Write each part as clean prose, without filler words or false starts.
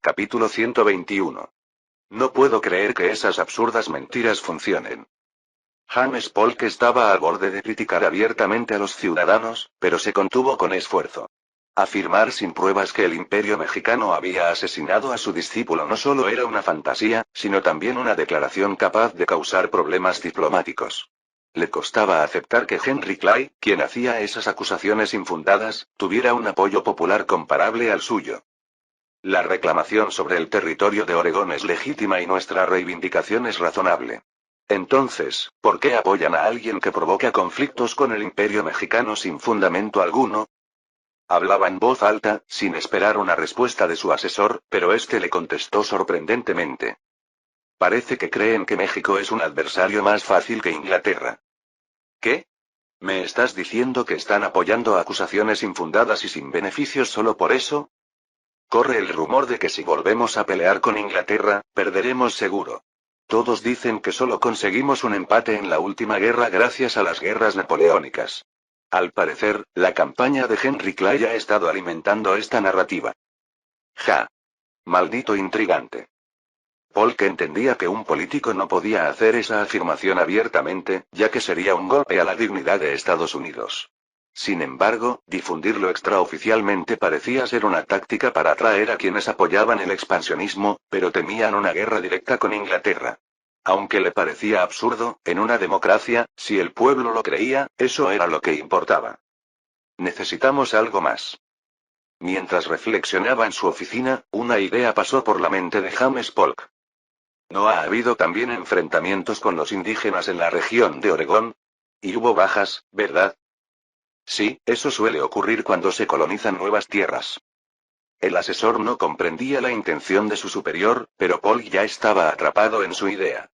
Capítulo 121. No puedo creer que esas absurdas mentiras funcionen. James Polk estaba al borde de criticar abiertamente a los ciudadanos, pero se contuvo con esfuerzo. Afirmar sin pruebas que el Imperio mexicano había asesinado a su discípulo no solo era una fantasía, sino también una declaración capaz de causar problemas diplomáticos. Le costaba aceptar que Henry Clay, quien hacía esas acusaciones infundadas, tuviera un apoyo popular comparable al suyo. La reclamación sobre el territorio de Oregón es legítima y nuestra reivindicación es razonable. Entonces, ¿por qué apoyan a alguien que provoca conflictos con el Imperio mexicano sin fundamento alguno? Hablaba en voz alta, sin esperar una respuesta de su asesor, pero este le contestó sorprendentemente. Parece que creen que México es un adversario más fácil que Inglaterra. ¿Qué? ¿Me estás diciendo que están apoyando acusaciones infundadas y sin beneficios solo por eso? Corre el rumor de que si volvemos a pelear con Inglaterra, perderemos seguro. Todos dicen que solo conseguimos un empate en la última guerra gracias a las guerras napoleónicas. Al parecer, la campaña de Henry Clay ha estado alimentando esta narrativa. Ja. Maldito intrigante. Polk entendía que un político no podía hacer esa afirmación abiertamente, ya que sería un golpe a la dignidad de Estados Unidos. Sin embargo, difundirlo extraoficialmente parecía ser una táctica para atraer a quienes apoyaban el expansionismo, pero temían una guerra directa con Inglaterra. Aunque le parecía absurdo, en una democracia, si el pueblo lo creía, eso era lo que importaba. Necesitamos algo más. Mientras reflexionaba en su oficina, una idea pasó por la mente de James Polk. ¿No ha habido también enfrentamientos con los indígenas en la región de Oregón? Y hubo bajas, ¿verdad? Sí, eso suele ocurrir cuando se colonizan nuevas tierras. El asesor no comprendía la intención de su superior, pero Polk ya estaba atrapado en su idea.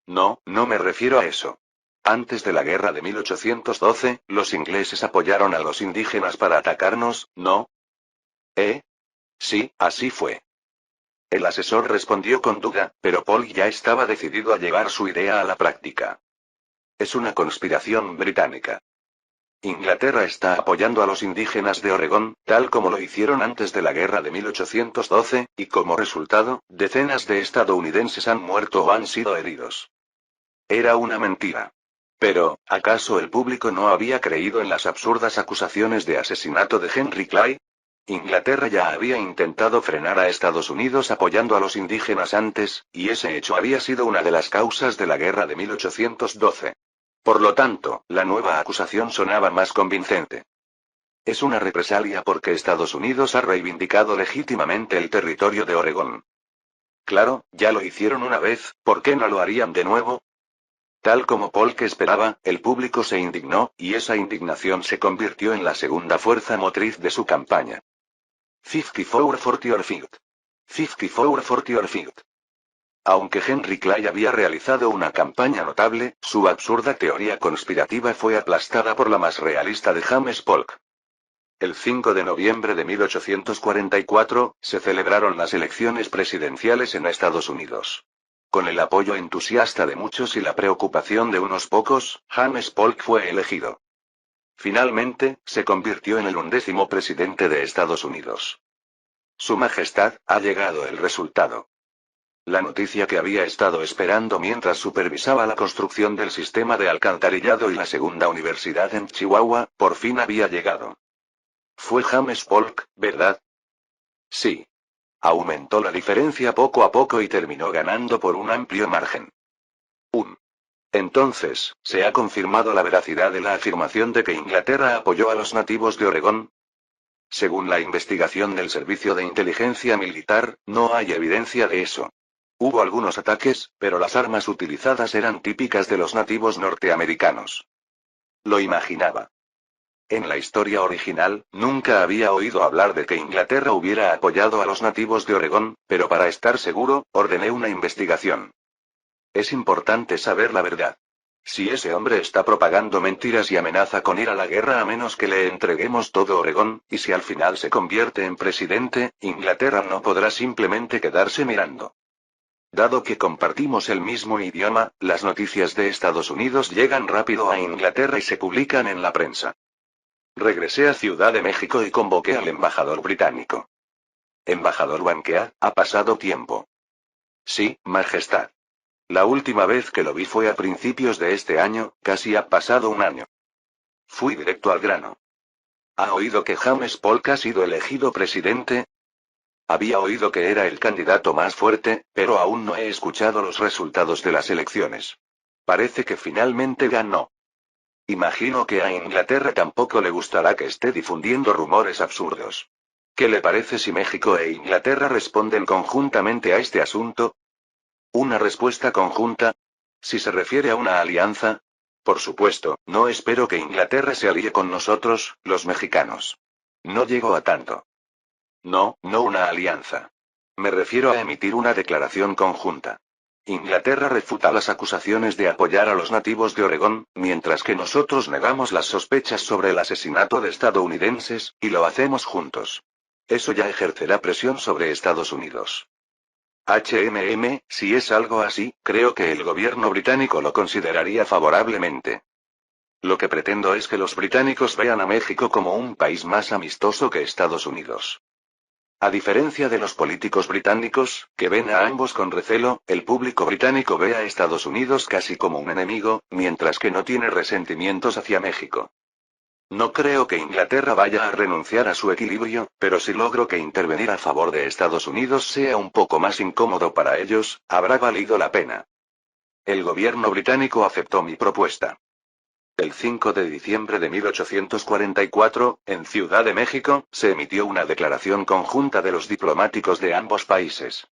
No, no me refiero a eso. Antes de la guerra de 1812, los ingleses apoyaron a los indígenas para atacarnos, ¿no? Sí, así fue. El asesor respondió con duda, pero Polk ya estaba decidido a llevar su idea a la práctica. Es una conspiración británica. Inglaterra está apoyando a los indígenas de Oregón, tal como lo hicieron antes de la guerra de 1812, y como resultado, decenas de estadounidenses han muerto o han sido heridos. Era una mentira. Pero, ¿acaso el público no había creído en las absurdas acusaciones de asesinato de Henry Clay? Inglaterra ya había intentado frenar a Estados Unidos apoyando a los indígenas antes, y ese hecho había sido una de las causas de la guerra de 1812. Por lo tanto, la nueva acusación sonaba más convincente. Es una represalia porque Estados Unidos ha reivindicado legítimamente el territorio de Oregón. Claro, ya lo hicieron una vez, ¿por qué no lo harían de nuevo? Tal como Polk esperaba, el público se indignó, y esa indignación se convirtió en la segunda fuerza motriz de su campaña. 54-40 or fight. 54-40 or fight. Aunque Henry Clay había realizado una campaña notable, su absurda teoría conspirativa fue aplastada por la más realista de James Polk. El 5 de noviembre de 1844, se celebraron las elecciones presidenciales en Estados Unidos. Con el apoyo entusiasta de muchos y la preocupación de unos pocos, James Polk fue elegido. Finalmente, se convirtió en el 11º presidente de Estados Unidos. Su Majestad, ha llegado el resultado. La noticia que había estado esperando mientras supervisaba la construcción del sistema de alcantarillado y la segunda universidad en Chihuahua, por fin había llegado. Fue James Polk, ¿verdad? Sí. Aumentó la diferencia poco a poco y terminó ganando por un amplio margen. Entonces, ¿se ha confirmado la veracidad de la afirmación de que Inglaterra apoyó a los nativos de Oregón? Según la investigación del Servicio de Inteligencia Militar, no hay evidencia de eso. Hubo algunos ataques, pero las armas utilizadas eran típicas de los nativos norteamericanos. Lo imaginaba. En la historia original, nunca había oído hablar de que Inglaterra hubiera apoyado a los nativos de Oregón, pero para estar seguro, ordené una investigación. Es importante saber la verdad. Si ese hombre está propagando mentiras y amenaza con ir a la guerra a menos que le entreguemos todo Oregón, y si al final se convierte en presidente, Inglaterra no podrá simplemente quedarse mirando. Dado que compartimos el mismo idioma, las noticias de Estados Unidos llegan rápido a Inglaterra y se publican en la prensa. Regresé a Ciudad de México y convoqué al embajador británico. Embajador Banquea, ha pasado tiempo. Sí, Majestad. La última vez que lo vi fue a principios de este año, casi ha pasado un año. Fui directo al grano. ¿Ha oído que James Polk ha sido elegido presidente? Había oído que era el candidato más fuerte, pero aún no he escuchado los resultados de las elecciones. Parece que finalmente ganó. Imagino que a Inglaterra tampoco le gustará que esté difundiendo rumores absurdos. ¿Qué le parece si México e Inglaterra responden conjuntamente a este asunto? ¿Una respuesta conjunta? Si se refiere a una alianza. Por supuesto, no espero que Inglaterra se alíe con nosotros, los mexicanos. No llego a tanto. No, no una alianza. Me refiero a emitir una declaración conjunta. Inglaterra refuta las acusaciones de apoyar a los nativos de Oregón, mientras que nosotros negamos las sospechas sobre el asesinato de estadounidenses, y lo hacemos juntos. Eso ya ejercerá presión sobre Estados Unidos. Si es algo así, creo que el gobierno británico lo consideraría favorablemente. Lo que pretendo es que los británicos vean a México como un país más amistoso que Estados Unidos. A diferencia de los políticos británicos, que ven a ambos con recelo, el público británico ve a Estados Unidos casi como un enemigo, mientras que no tiene resentimientos hacia México. No creo que Inglaterra vaya a renunciar a su equilibrio, pero si logro que intervenir a favor de Estados Unidos sea un poco más incómodo para ellos, habrá valido la pena. El gobierno británico aceptó mi propuesta. El 5 de diciembre de 1844, en Ciudad de México, se emitió una declaración conjunta de los diplomáticos de ambos países.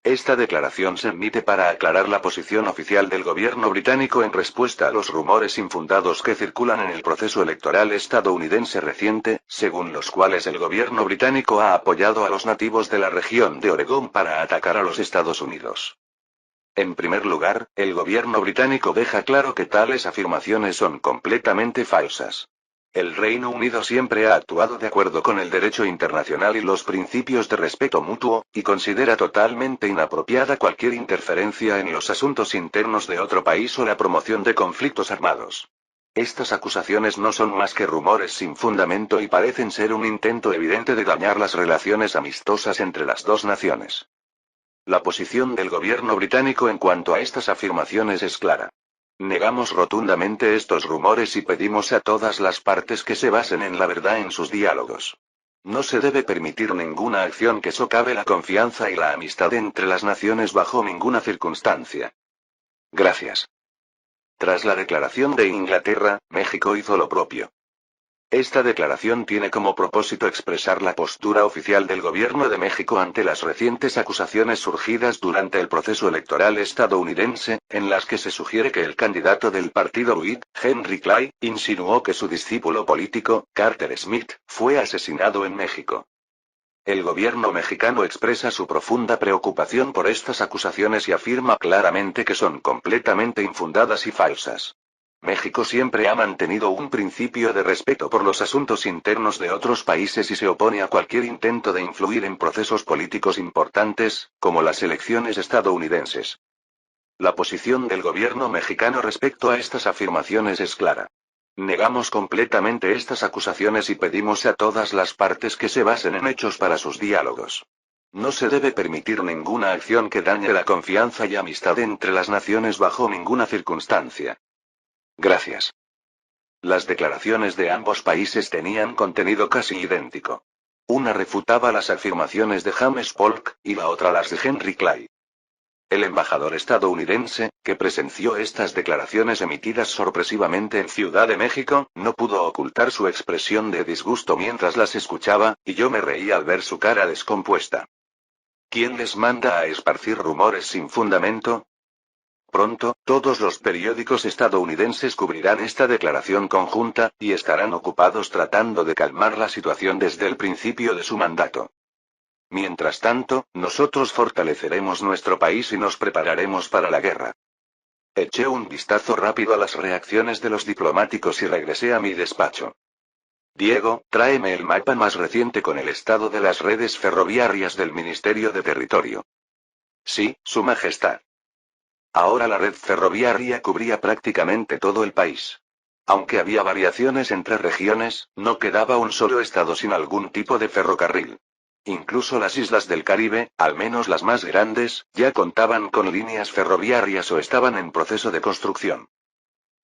Esta declaración se emite para aclarar la posición oficial del gobierno británico en respuesta a los rumores infundados que circulan en el proceso electoral estadounidense reciente, según los cuales el gobierno británico ha apoyado a los nativos de la región de Oregón para atacar a los Estados Unidos. En primer lugar, el gobierno británico deja claro que tales afirmaciones son completamente falsas. El Reino Unido siempre ha actuado de acuerdo con el derecho internacional y los principios de respeto mutuo, y considera totalmente inapropiada cualquier interferencia en los asuntos internos de otro país o la promoción de conflictos armados. Estas acusaciones no son más que rumores sin fundamento y parecen ser un intento evidente de dañar las relaciones amistosas entre las dos naciones. La posición del gobierno británico en cuanto a estas afirmaciones es clara. Negamos rotundamente estos rumores y pedimos a todas las partes que se basen en la verdad en sus diálogos. No se debe permitir ninguna acción que socave la confianza y la amistad entre las naciones bajo ninguna circunstancia. Gracias. Tras la declaración de Inglaterra, México hizo lo propio. Esta declaración tiene como propósito expresar la postura oficial del Gobierno de México ante las recientes acusaciones surgidas durante el proceso electoral estadounidense, en las que se sugiere que el candidato del partido Whig, Henry Clay, insinuó que su discípulo político, Carter Smith, fue asesinado en México. El gobierno mexicano expresa su profunda preocupación por estas acusaciones y afirma claramente que son completamente infundadas y falsas. México siempre ha mantenido un principio de respeto por los asuntos internos de otros países y se opone a cualquier intento de influir en procesos políticos importantes, como las elecciones estadounidenses. La posición del gobierno mexicano respecto a estas afirmaciones es clara. Negamos completamente estas acusaciones y pedimos a todas las partes que se basen en hechos para sus diálogos. No se debe permitir ninguna acción que dañe la confianza y amistad entre las naciones bajo ninguna circunstancia. Gracias. Las declaraciones de ambos países tenían contenido casi idéntico. Una refutaba las afirmaciones de James Polk, y la otra las de Henry Clay. El embajador estadounidense, que presenció estas declaraciones emitidas sorpresivamente en Ciudad de México, no pudo ocultar su expresión de disgusto mientras las escuchaba, y yo me reí al ver su cara descompuesta. ¿Quién les manda a esparcir rumores sin fundamento? Pronto, todos los periódicos estadounidenses cubrirán esta declaración conjunta, y estarán ocupados tratando de calmar la situación desde el principio de su mandato. Mientras tanto, nosotros fortaleceremos nuestro país y nos prepararemos para la guerra. Eché un vistazo rápido a las reacciones de los diplomáticos y regresé a mi despacho. Diego, tráeme el mapa más reciente con el estado de las redes ferroviarias del Ministerio de Territorio. Sí, Su Majestad. Ahora la red ferroviaria cubría prácticamente todo el país. Aunque había variaciones entre regiones, no quedaba un solo estado sin algún tipo de ferrocarril. Incluso las islas del Caribe, al menos las más grandes, ya contaban con líneas ferroviarias o estaban en proceso de construcción.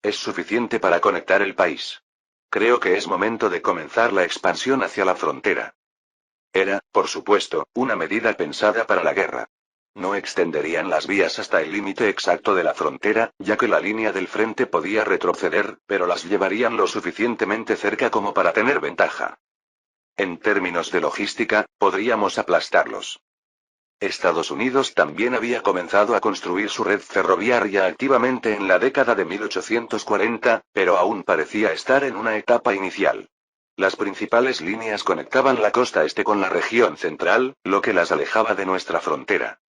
Es suficiente para conectar el país. Creo que es momento de comenzar la expansión hacia la frontera. Era, por supuesto, una medida pensada para la guerra. No extenderían las vías hasta el límite exacto de la frontera, ya que la línea del frente podía retroceder, pero las llevarían lo suficientemente cerca como para tener ventaja. En términos de logística, podríamos aplastarlos. Estados Unidos también había comenzado a construir su red ferroviaria activamente en la década de 1840, pero aún parecía estar en una etapa inicial. Las principales líneas conectaban la costa este con la región central, lo que las alejaba de nuestra frontera.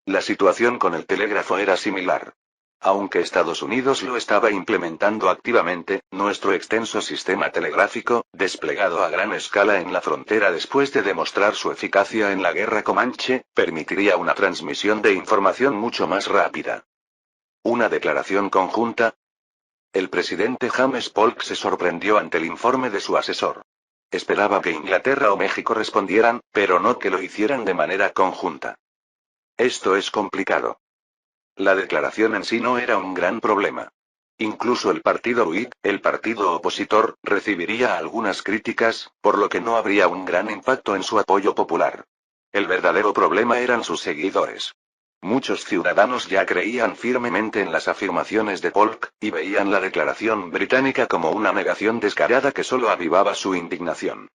La situación con el telégrafo era similar. Aunque Estados Unidos lo estaba implementando activamente, nuestro extenso sistema telegráfico, desplegado a gran escala en la frontera después de demostrar su eficacia en la guerra comanche, permitiría una transmisión de información mucho más rápida. Una declaración conjunta. El presidente James Polk se sorprendió ante el informe de su asesor. Esperaba que Inglaterra o México respondieran, pero no que lo hicieran de manera conjunta. Esto es complicado. La declaración en sí no era un gran problema. Incluso el partido Whig, el partido opositor, recibiría algunas críticas, por lo que no habría un gran impacto en su apoyo popular. El verdadero problema eran sus seguidores. Muchos ciudadanos ya creían firmemente en las afirmaciones de Polk, y veían la declaración británica como una negación descarada que solo avivaba su indignación.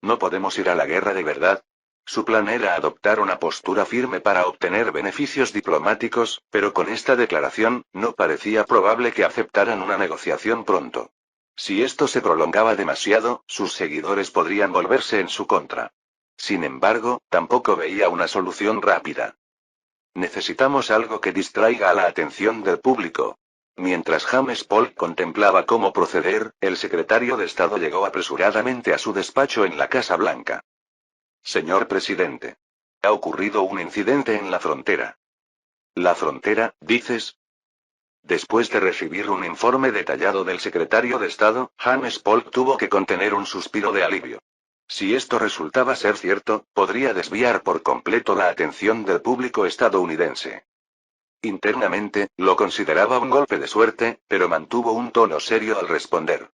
¿No podemos ir a la guerra de verdad? Su plan era adoptar una postura firme para obtener beneficios diplomáticos, pero con esta declaración, no parecía probable que aceptaran una negociación pronto. Si esto se prolongaba demasiado, sus seguidores podrían volverse en su contra. Sin embargo, tampoco veía una solución rápida. Necesitamos algo que distraiga a la atención del público. Mientras James Polk contemplaba cómo proceder, el secretario de Estado llegó apresuradamente a su despacho en la Casa Blanca. Señor presidente. Ha ocurrido un incidente en la frontera. ¿La frontera, dices? Después de recibir un informe detallado del secretario de Estado, James Polk tuvo que contener un suspiro de alivio. Si esto resultaba ser cierto, podría desviar por completo la atención del público estadounidense. Internamente, lo consideraba un golpe de suerte, pero mantuvo un tono serio al responder.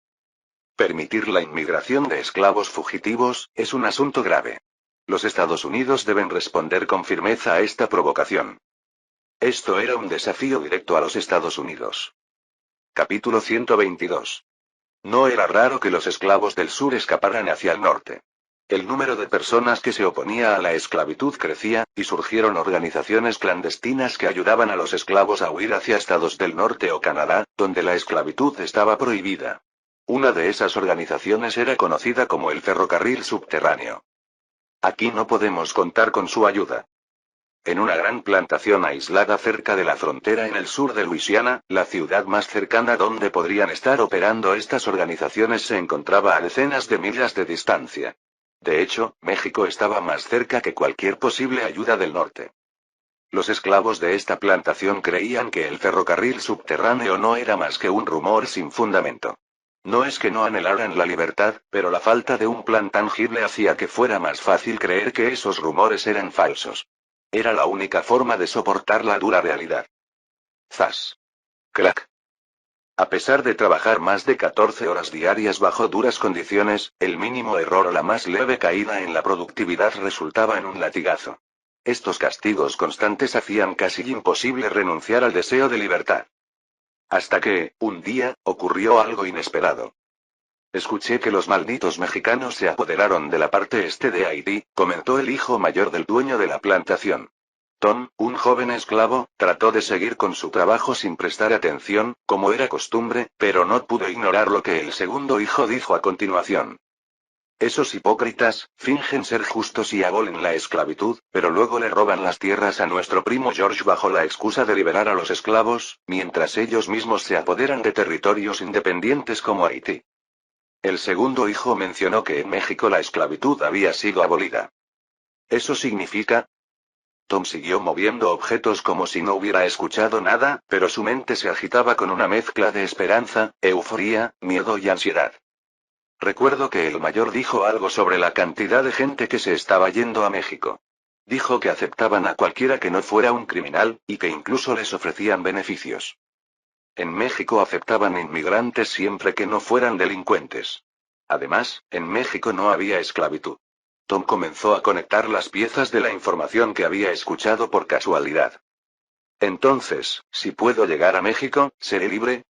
Permitir la inmigración de esclavos fugitivos, es un asunto grave. Los Estados Unidos deben responder con firmeza a esta provocación. Esto era un desafío directo a los Estados Unidos. Capítulo 122. No era raro que los esclavos del sur escaparan hacia el norte. El número de personas que se oponía a la esclavitud crecía, y surgieron organizaciones clandestinas que ayudaban a los esclavos a huir hacia estados del norte o Canadá, donde la esclavitud estaba prohibida. Una de esas organizaciones era conocida como el ferrocarril subterráneo. Aquí no podemos contar con su ayuda. En una gran plantación aislada cerca de la frontera en el sur de Luisiana, la ciudad más cercana donde podrían estar operando estas organizaciones se encontraba a decenas de millas de distancia. De hecho, México estaba más cerca que cualquier posible ayuda del norte. Los esclavos de esta plantación creían que el ferrocarril subterráneo no era más que un rumor sin fundamento. No es que no anhelaran la libertad, pero la falta de un plan tangible hacía que fuera más fácil creer que esos rumores eran falsos. Era la única forma de soportar la dura realidad. Zas. Crack. A pesar de trabajar más de 14 horas diarias bajo duras condiciones, el mínimo error o la más leve caída en la productividad resultaba en un latigazo. Estos castigos constantes hacían casi imposible renunciar al deseo de libertad. Hasta que, un día, ocurrió algo inesperado. Escuché que los malditos mexicanos se apoderaron de la parte este de Haití, comentó el hijo mayor del dueño de la plantación. Tom, un joven esclavo, trató de seguir con su trabajo sin prestar atención, como era costumbre, pero no pudo ignorar lo que el segundo hijo dijo a continuación. Esos hipócritas, fingen ser justos y abolen la esclavitud, pero luego le roban las tierras a nuestro primo George bajo la excusa de liberar a los esclavos, mientras ellos mismos se apoderan de territorios independientes como Haití. El segundo hijo mencionó que en México la esclavitud había sido abolida. ¿Eso significa? Tom siguió moviendo objetos como si no hubiera escuchado nada, pero su mente se agitaba con una mezcla de esperanza, euforía, miedo y ansiedad. Recuerdo que el mayor dijo algo sobre la cantidad de gente que se estaba yendo a México. Dijo que aceptaban a cualquiera que no fuera un criminal, y que incluso les ofrecían beneficios. En México aceptaban inmigrantes siempre que no fueran delincuentes. Además, en México no había esclavitud. Tom comenzó a conectar las piezas de la información que había escuchado por casualidad. Entonces, si puedo llegar a México, ¿seré libre?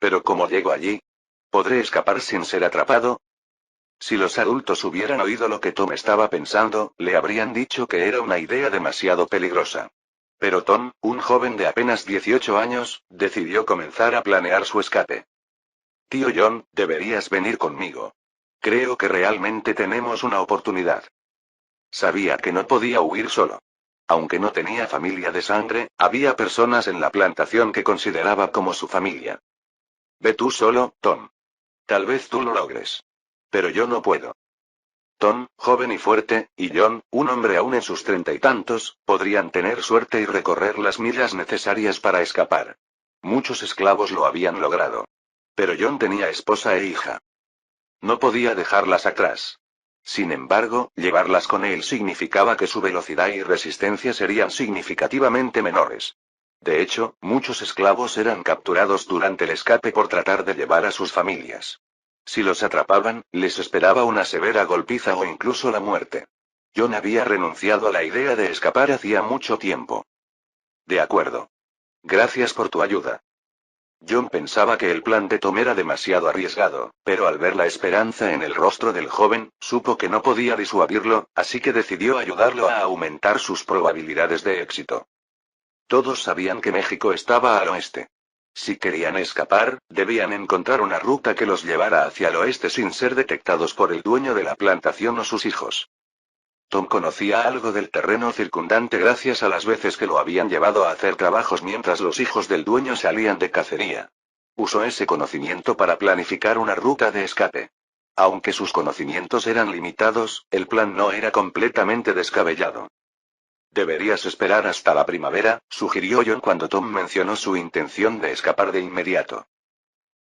Pero ¿cómo llego allí? ¿Podré escapar sin ser atrapado? Si los adultos hubieran oído lo que Tom estaba pensando, le habrían dicho que era una idea demasiado peligrosa. Pero Tom, un joven de apenas 18 años, decidió comenzar a planear su escape. Tío John, deberías venir conmigo. Creo que realmente tenemos una oportunidad. Sabía que no podía huir solo. Aunque no tenía familia de sangre, había personas en la plantación que consideraba como su familia. Ve tú solo, Tom. Tal vez tú lo logres. Pero yo no puedo. Tom, joven y fuerte, y John, un hombre aún en sus 30 y tantos, podrían tener suerte y recorrer las millas necesarias para escapar. Muchos esclavos lo habían logrado. Pero John tenía esposa e hija. No podía dejarlas atrás. Sin embargo, llevarlas con él significaba que su velocidad y resistencia serían significativamente menores. De hecho, muchos esclavos eran capturados durante el escape por tratar de llevar a sus familias. Si los atrapaban, les esperaba una severa golpiza o incluso la muerte. John había renunciado a la idea de escapar hacía mucho tiempo. De acuerdo. Gracias por tu ayuda. John pensaba que el plan de Tom era demasiado arriesgado, pero al ver la esperanza en el rostro del joven, supo que no podía disuadirlo, así que decidió ayudarlo a aumentar sus probabilidades de éxito. Todos sabían que México estaba al oeste. Si querían escapar, debían encontrar una ruta que los llevara hacia el oeste sin ser detectados por el dueño de la plantación o sus hijos. Tom conocía algo del terreno circundante gracias a las veces que lo habían llevado a hacer trabajos mientras los hijos del dueño salían de cacería. Usó ese conocimiento para planificar una ruta de escape. Aunque sus conocimientos eran limitados, el plan no era completamente descabellado. Deberías esperar hasta la primavera, sugirió John cuando Tom mencionó su intención de escapar de inmediato.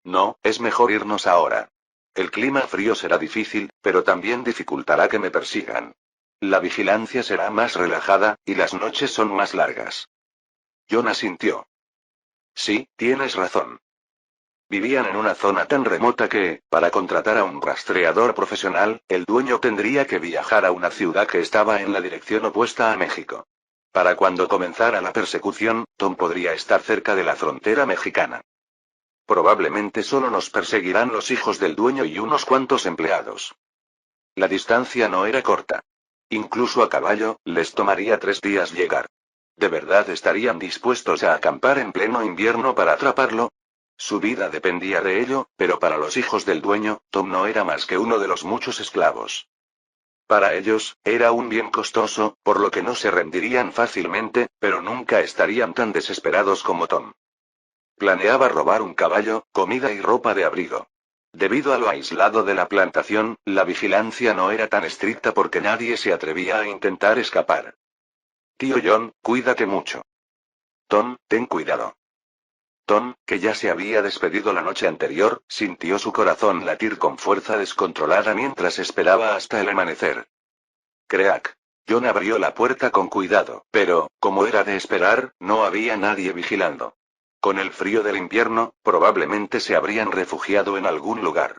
No, es mejor irnos ahora. El clima frío será difícil, pero también dificultará que me persigan. La vigilancia será más relajada, y las noches son más largas. John asintió. Sí, tienes razón. Vivían en una zona tan remota que, para contratar a un rastreador profesional, el dueño tendría que viajar a una ciudad que estaba en la dirección opuesta a México. Para cuando comenzara la persecución, Tom podría estar cerca de la frontera mexicana. Probablemente solo nos perseguirán los hijos del dueño y unos cuantos empleados. La distancia no era corta. Incluso a caballo, les tomaría 3 días llegar. ¿De verdad estarían dispuestos a acampar en pleno invierno para atraparlo? Su vida dependía de ello, pero para los hijos del dueño, Tom no era más que uno de los muchos esclavos. Para ellos, era un bien costoso, por lo que no se rendirían fácilmente, pero nunca estarían tan desesperados como Tom. Planeaba robar un caballo, comida y ropa de abrigo. Debido a lo aislado de la plantación, la vigilancia no era tan estricta porque nadie se atrevía a intentar escapar. Tío John, cuídate mucho. Tom, ten cuidado. Tom, que ya se había despedido la noche anterior, sintió su corazón latir con fuerza descontrolada mientras esperaba hasta el amanecer. Crack. John abrió la puerta con cuidado, pero, como era de esperar, no había nadie vigilando. Con el frío del invierno, probablemente se habrían refugiado en algún lugar.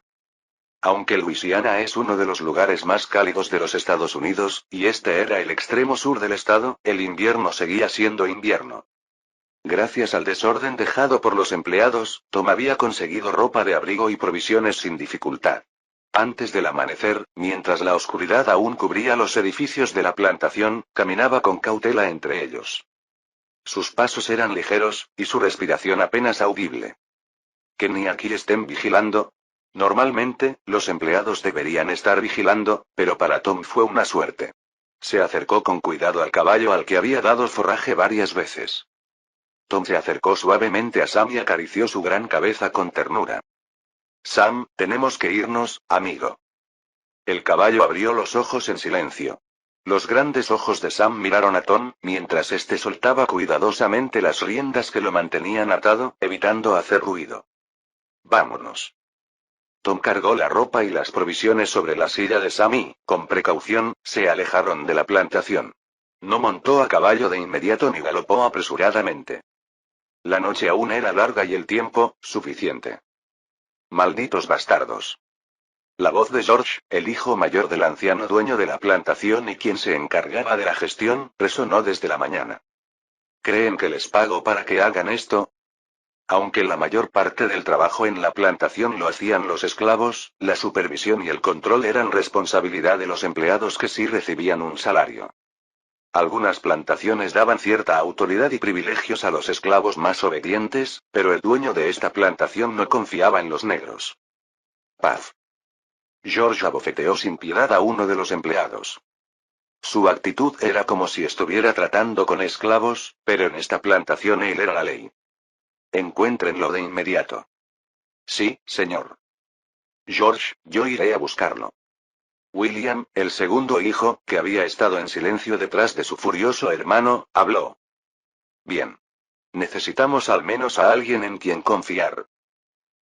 Aunque Luisiana es uno de los lugares más cálidos de los Estados Unidos, y este era el extremo sur del estado, el invierno seguía siendo invierno. Gracias al desorden dejado por los empleados, Tom había conseguido ropa de abrigo y provisiones sin dificultad. Antes del amanecer, mientras la oscuridad aún cubría los edificios de la plantación, caminaba con cautela entre ellos. Sus pasos eran ligeros, y su respiración apenas audible. ¿Que ni aquí estén vigilando? Normalmente, los empleados deberían estar vigilando, pero para Tom fue una suerte. Se acercó con cuidado al caballo al que había dado forraje varias veces. Tom se acercó suavemente a Sam y acarició su gran cabeza con ternura. Sam, tenemos que irnos, amigo. El caballo abrió los ojos en silencio. Los grandes ojos de Sam miraron a Tom, mientras éste soltaba cuidadosamente las riendas que lo mantenían atado, evitando hacer ruido. Vámonos. Tom cargó la ropa y las provisiones sobre la silla de Sam y, con precaución, se alejaron de la plantación. No montó a caballo de inmediato ni galopó apresuradamente. La noche aún era larga y el tiempo, suficiente. Malditos bastardos. La voz de George, el hijo mayor del anciano dueño de la plantación y quien se encargaba de la gestión, resonó desde la mañana. ¿Creen que les pago para que hagan esto? Aunque la mayor parte del trabajo en la plantación lo hacían los esclavos, la supervisión y el control eran responsabilidad de los empleados que sí recibían un salario. Algunas plantaciones daban cierta autoridad y privilegios a los esclavos más obedientes, pero el dueño de esta plantación no confiaba en los negros. Paz. George abofeteó sin piedad a uno de los empleados. Su actitud era como si estuviera tratando con esclavos, pero en esta plantación él era la ley. Encuéntrenlo de inmediato. Sí, señor. George, yo iré a buscarlo. William, el segundo hijo, que había estado en silencio detrás de su furioso hermano, habló. Bien. Necesitamos al menos a alguien en quien confiar.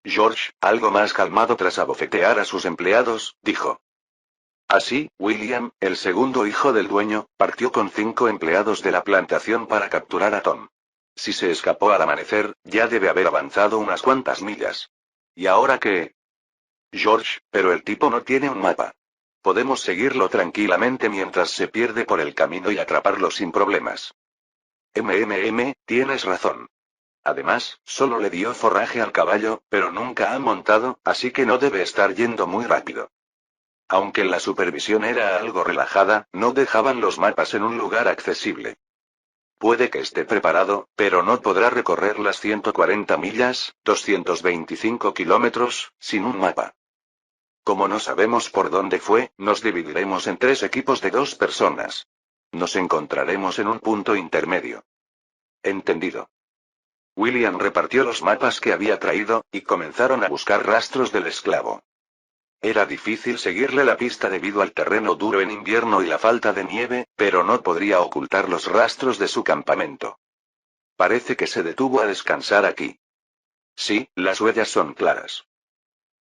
George, algo más calmado tras abofetear a sus empleados, dijo. Así, William, el segundo hijo del dueño, partió con 5 empleados de la plantación para capturar a Tom. Si se escapó al amanecer, ya debe haber avanzado unas cuantas millas. ¿Y ahora qué? George, pero el tipo no tiene un mapa. Podemos seguirlo tranquilamente mientras se pierde por el camino y atraparlo sin problemas. Tienes razón. Además, solo le dio forraje al caballo, pero nunca ha montado, así que no debe estar yendo muy rápido. Aunque la supervisión era algo relajada, no dejaban los mapas en un lugar accesible. Puede que esté preparado, pero no podrá recorrer las 140 millas, 225 kilómetros, sin un mapa. Como no sabemos por dónde fue, nos dividiremos en 3 equipos de 2 personas. Nos encontraremos en un punto intermedio. Entendido. William repartió los mapas que había traído, y comenzaron a buscar rastros del esclavo. Era difícil seguirle la pista debido al terreno duro en invierno y la falta de nieve, pero no podría ocultar los rastros de su campamento. Parece que se detuvo a descansar aquí. Sí, las huellas son claras.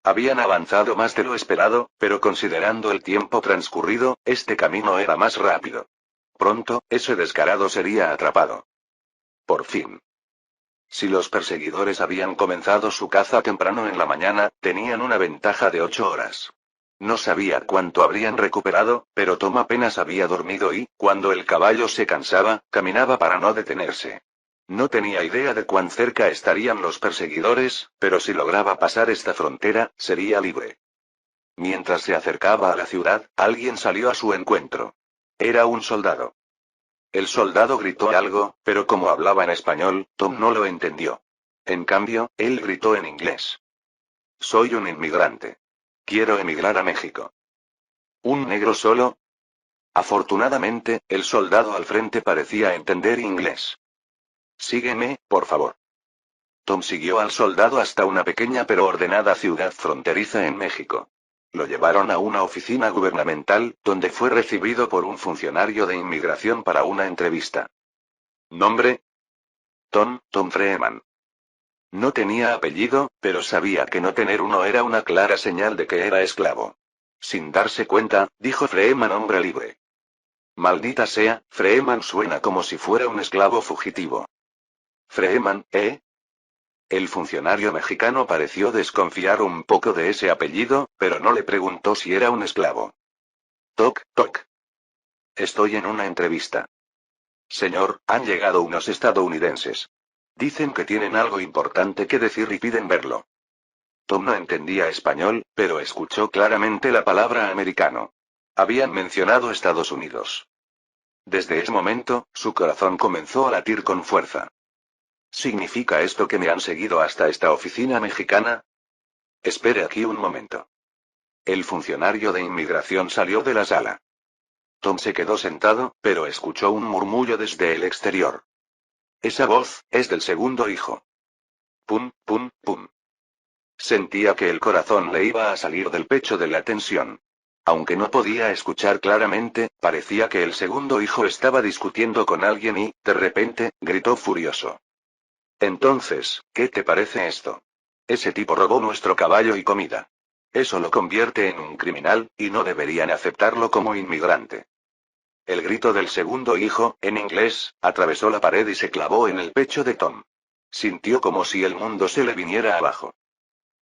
Habían avanzado más de lo esperado, pero considerando el tiempo transcurrido, este camino era más rápido. Pronto, ese descarado sería atrapado. Por fin. Si los perseguidores habían comenzado su caza temprano en la mañana, tenían una ventaja de 8 horas. No sabía cuánto habrían recuperado, pero Tom apenas había dormido y, cuando el caballo se cansaba, caminaba para no detenerse. No tenía idea de cuán cerca estarían los perseguidores, pero si lograba pasar esta frontera, sería libre. Mientras se acercaba a la ciudad, alguien salió a su encuentro. Era un soldado. El soldado gritó algo, pero como hablaba en español, Tom no lo entendió. En cambio, él gritó en inglés. Soy un inmigrante. Quiero emigrar a México. ¿Un negro solo? Afortunadamente, el soldado al frente parecía entender inglés. Sígueme, por favor. Tom siguió al soldado hasta una pequeña pero ordenada ciudad fronteriza en México. Lo llevaron a una oficina gubernamental, donde fue recibido por un funcionario de inmigración para una entrevista. ¿Nombre? Tom Freeman. No tenía apellido, pero sabía que no tener uno era una clara señal de que era esclavo. Sin darse cuenta, dijo Freeman hombre libre. Maldita sea, Freeman suena como si fuera un esclavo fugitivo. Freeman, ¿eh? El funcionario mexicano pareció desconfiar un poco de ese apellido, pero no le preguntó si era un esclavo. Toc, toc. Estoy en una entrevista. Señor, han llegado unos estadounidenses. Dicen que tienen algo importante que decir y piden verlo. Tom no entendía español, pero escuchó claramente la palabra americano. Habían mencionado Estados Unidos. Desde ese momento, su corazón comenzó a latir con fuerza. ¿Significa esto que me han seguido hasta esta oficina mexicana? Espere aquí un momento. El funcionario de inmigración salió de la sala. Tom se quedó sentado, pero escuchó un murmullo desde el exterior. Esa voz, es del segundo hijo. Pum, pum, pum. Sentía que el corazón le iba a salir del pecho de la tensión. Aunque no podía escuchar claramente, parecía que el segundo hijo estaba discutiendo con alguien y, de repente, gritó furioso. Entonces, ¿qué te parece esto? Ese tipo robó nuestro caballo y comida. Eso lo convierte en un criminal, y no deberían aceptarlo como inmigrante. El grito del segundo hijo, en inglés, atravesó la pared y se clavó en el pecho de Tom. Sintió como si el mundo se le viniera abajo.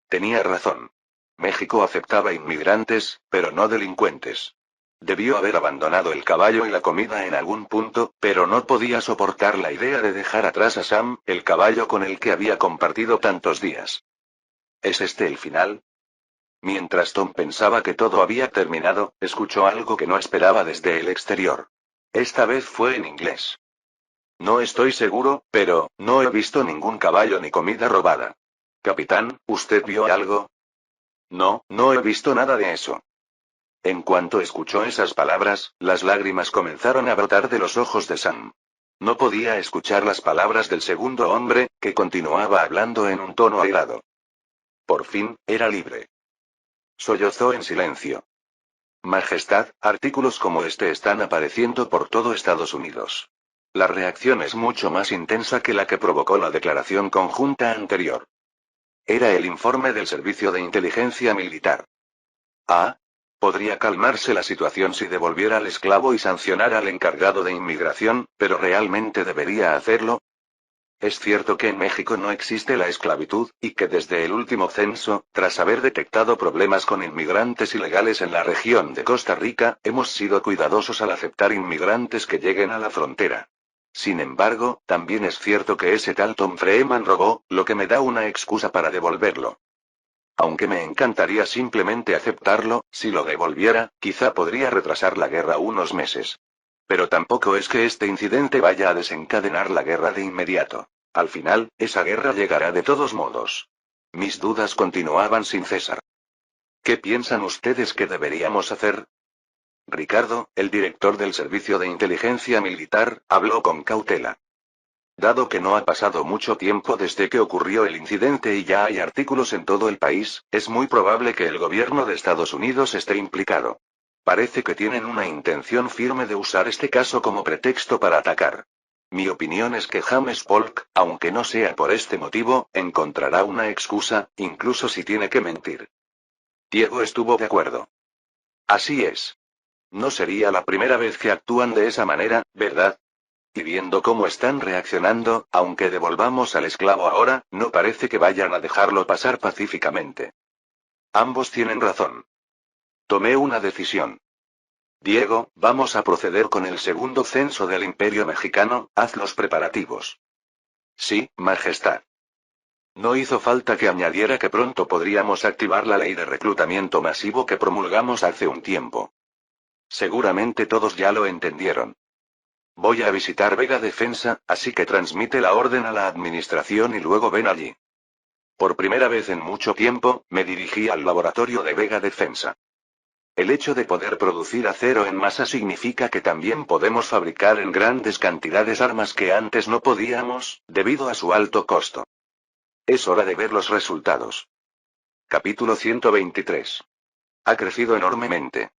Tenía razón. México aceptaba inmigrantes, pero no delincuentes. Debió haber abandonado el caballo y la comida en algún punto, pero no podía soportar la idea de dejar atrás a Sam, el caballo con el que había compartido tantos días. ¿Es este el final? Mientras Tom pensaba que todo había terminado, escuchó algo que no esperaba desde el exterior. Esta vez fue en inglés. No estoy seguro, pero no he visto ningún caballo ni comida robada. Capitán, ¿usted vio algo? No, no he visto nada de eso. En cuanto escuchó esas palabras, las lágrimas comenzaron a brotar de los ojos de Sam. No podía escuchar las palabras del segundo hombre, que continuaba hablando en un tono airado. Por fin, era libre. Sollozó en silencio. Majestad, artículos como este están apareciendo por todo Estados Unidos. La reacción es mucho más intensa que la que provocó la declaración conjunta anterior. Era el informe del Servicio de Inteligencia Militar. Ah. Podría calmarse la situación si devolviera al esclavo y sancionara al encargado de inmigración, pero ¿realmente debería hacerlo? Es cierto que en México no existe la esclavitud, y que desde el último censo, tras haber detectado problemas con inmigrantes ilegales en la región de Costa Rica, hemos sido cuidadosos al aceptar inmigrantes que lleguen a la frontera. Sin embargo, también es cierto que ese tal Tom Freeman robó, lo que me da una excusa para devolverlo. Aunque me encantaría simplemente aceptarlo, si lo devolviera, quizá podría retrasar la guerra unos meses. Pero tampoco es que este incidente vaya a desencadenar la guerra de inmediato. Al final, esa guerra llegará de todos modos. Mis dudas continuaban sin cesar. ¿Qué piensan ustedes que deberíamos hacer? Ricardo, el director del Servicio de Inteligencia Militar, habló con cautela. Dado que no ha pasado mucho tiempo desde que ocurrió el incidente y ya hay artículos en todo el país, es muy probable que el gobierno de Estados Unidos esté implicado. Parece que tienen una intención firme de usar este caso como pretexto para atacar. Mi opinión es que James Polk, aunque no sea por este motivo, encontrará una excusa, incluso si tiene que mentir. Diego estuvo de acuerdo. Así es. No sería la primera vez que actúan de esa manera, ¿verdad? Y viendo cómo están reaccionando, aunque devolvamos al esclavo ahora, no parece que vayan a dejarlo pasar pacíficamente. Ambos tienen razón. Tomé una decisión. Diego, vamos a proceder con el segundo censo del Imperio Mexicano, haz los preparativos. Sí, Majestad. No hizo falta que añadiera que pronto podríamos activar la ley de reclutamiento masivo que promulgamos hace un tiempo. Seguramente todos ya lo entendieron. Voy a visitar Vega Defensa, así que transmite la orden a la administración y luego ven allí. Por primera vez en mucho tiempo, me dirigí al laboratorio de Vega Defensa. El hecho de poder producir acero en masa significa que también podemos fabricar en grandes cantidades armas que antes no podíamos, debido a su alto costo. Es hora de ver los resultados. Capítulo 123. Ha crecido enormemente.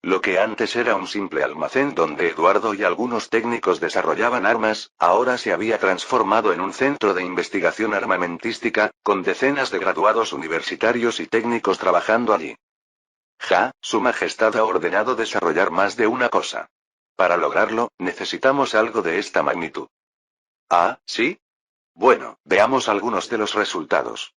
Lo que antes era un simple almacén donde Eduardo y algunos técnicos desarrollaban armas, ahora se había transformado en un centro de investigación armamentística, con decenas de graduados universitarios y técnicos trabajando allí. Su Majestad ha ordenado desarrollar más de una cosa. Para lograrlo, necesitamos algo de esta magnitud. Ah, ¿sí? Bueno, veamos algunos de los resultados.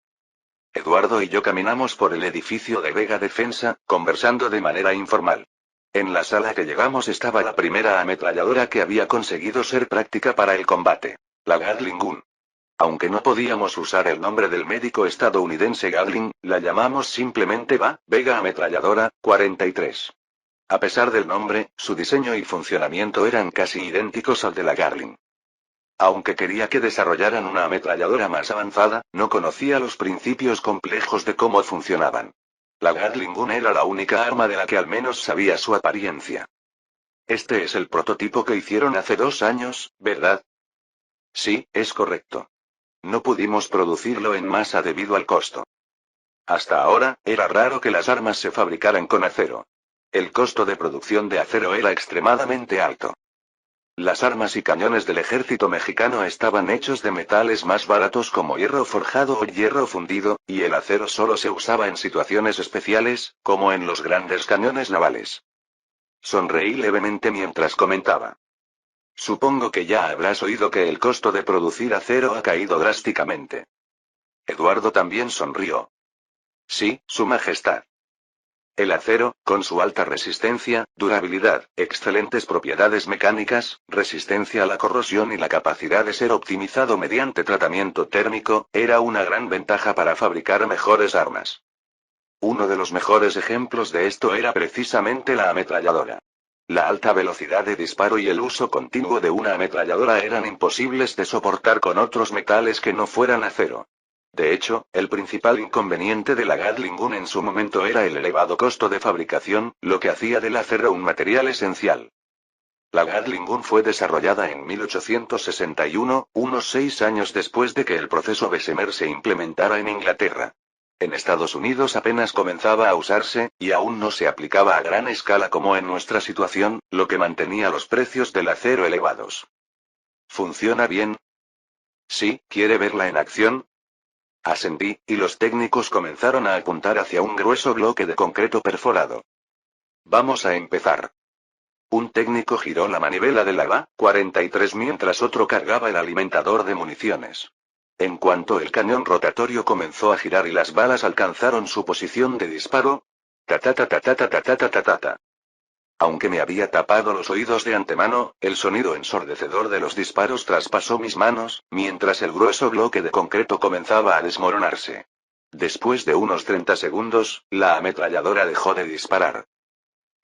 Eduardo y yo caminamos por el edificio de Vega Defensa, conversando de manera informal. En la sala que llegamos estaba la primera ametralladora que había conseguido ser práctica para el combate. La Gatling Gun. Aunque no podíamos usar el nombre del médico estadounidense Gatling, la llamamos simplemente Vega Ametralladora 43. A pesar del nombre, su diseño y funcionamiento eran casi idénticos al de la Gatling. Aunque quería que desarrollaran una ametralladora más avanzada, no conocía los principios complejos de cómo funcionaban. La Gatling Gun era la única arma de la que al menos sabía su apariencia. Este es el prototipo que hicieron hace 2 años, ¿verdad? Sí, es correcto. No pudimos producirlo en masa debido al costo. Hasta ahora, era raro que las armas se fabricaran con acero. El costo de producción de acero era extremadamente alto. Las armas y cañones del ejército mexicano estaban hechos de metales más baratos como hierro forjado o hierro fundido, y el acero solo se usaba en situaciones especiales, como en los grandes cañones navales. Sonreí levemente mientras comentaba. Supongo que ya habrás oído que el costo de producir acero ha caído drásticamente. Eduardo también sonrió. Sí, Su Majestad. El acero, con su alta resistencia, durabilidad, excelentes propiedades mecánicas, resistencia a la corrosión y la capacidad de ser optimizado mediante tratamiento térmico, era una gran ventaja para fabricar mejores armas. Uno de los mejores ejemplos de esto era precisamente la ametralladora. La alta velocidad de disparo y el uso continuo de una ametralladora eran imposibles de soportar con otros metales que no fueran acero. De hecho, el principal inconveniente de la Gatling Gun en su momento era el elevado costo de fabricación, lo que hacía del acero un material esencial. La Gatling Gun fue desarrollada en 1861, unos 6 años después de que el proceso Bessemer se implementara en Inglaterra. En Estados Unidos apenas comenzaba a usarse, y aún no se aplicaba a gran escala como en nuestra situación, lo que mantenía los precios del acero elevados. ¿Funciona bien? Sí, ¿quiere verla en acción? Asentí, y los técnicos comenzaron a apuntar hacia un grueso bloque de concreto perforado. Vamos a empezar. Un técnico giró la manivela de la VA-43 mientras otro cargaba el alimentador de municiones. En cuanto el cañón rotatorio comenzó a girar y las balas alcanzaron su posición de disparo, ta ta ta ta ta ta ta ta ta ta ta ta. Aunque me había tapado los oídos de antemano, el sonido ensordecedor de los disparos traspasó mis manos, mientras el grueso bloque de concreto comenzaba a desmoronarse. Después de unos 30 segundos, la ametralladora dejó de disparar.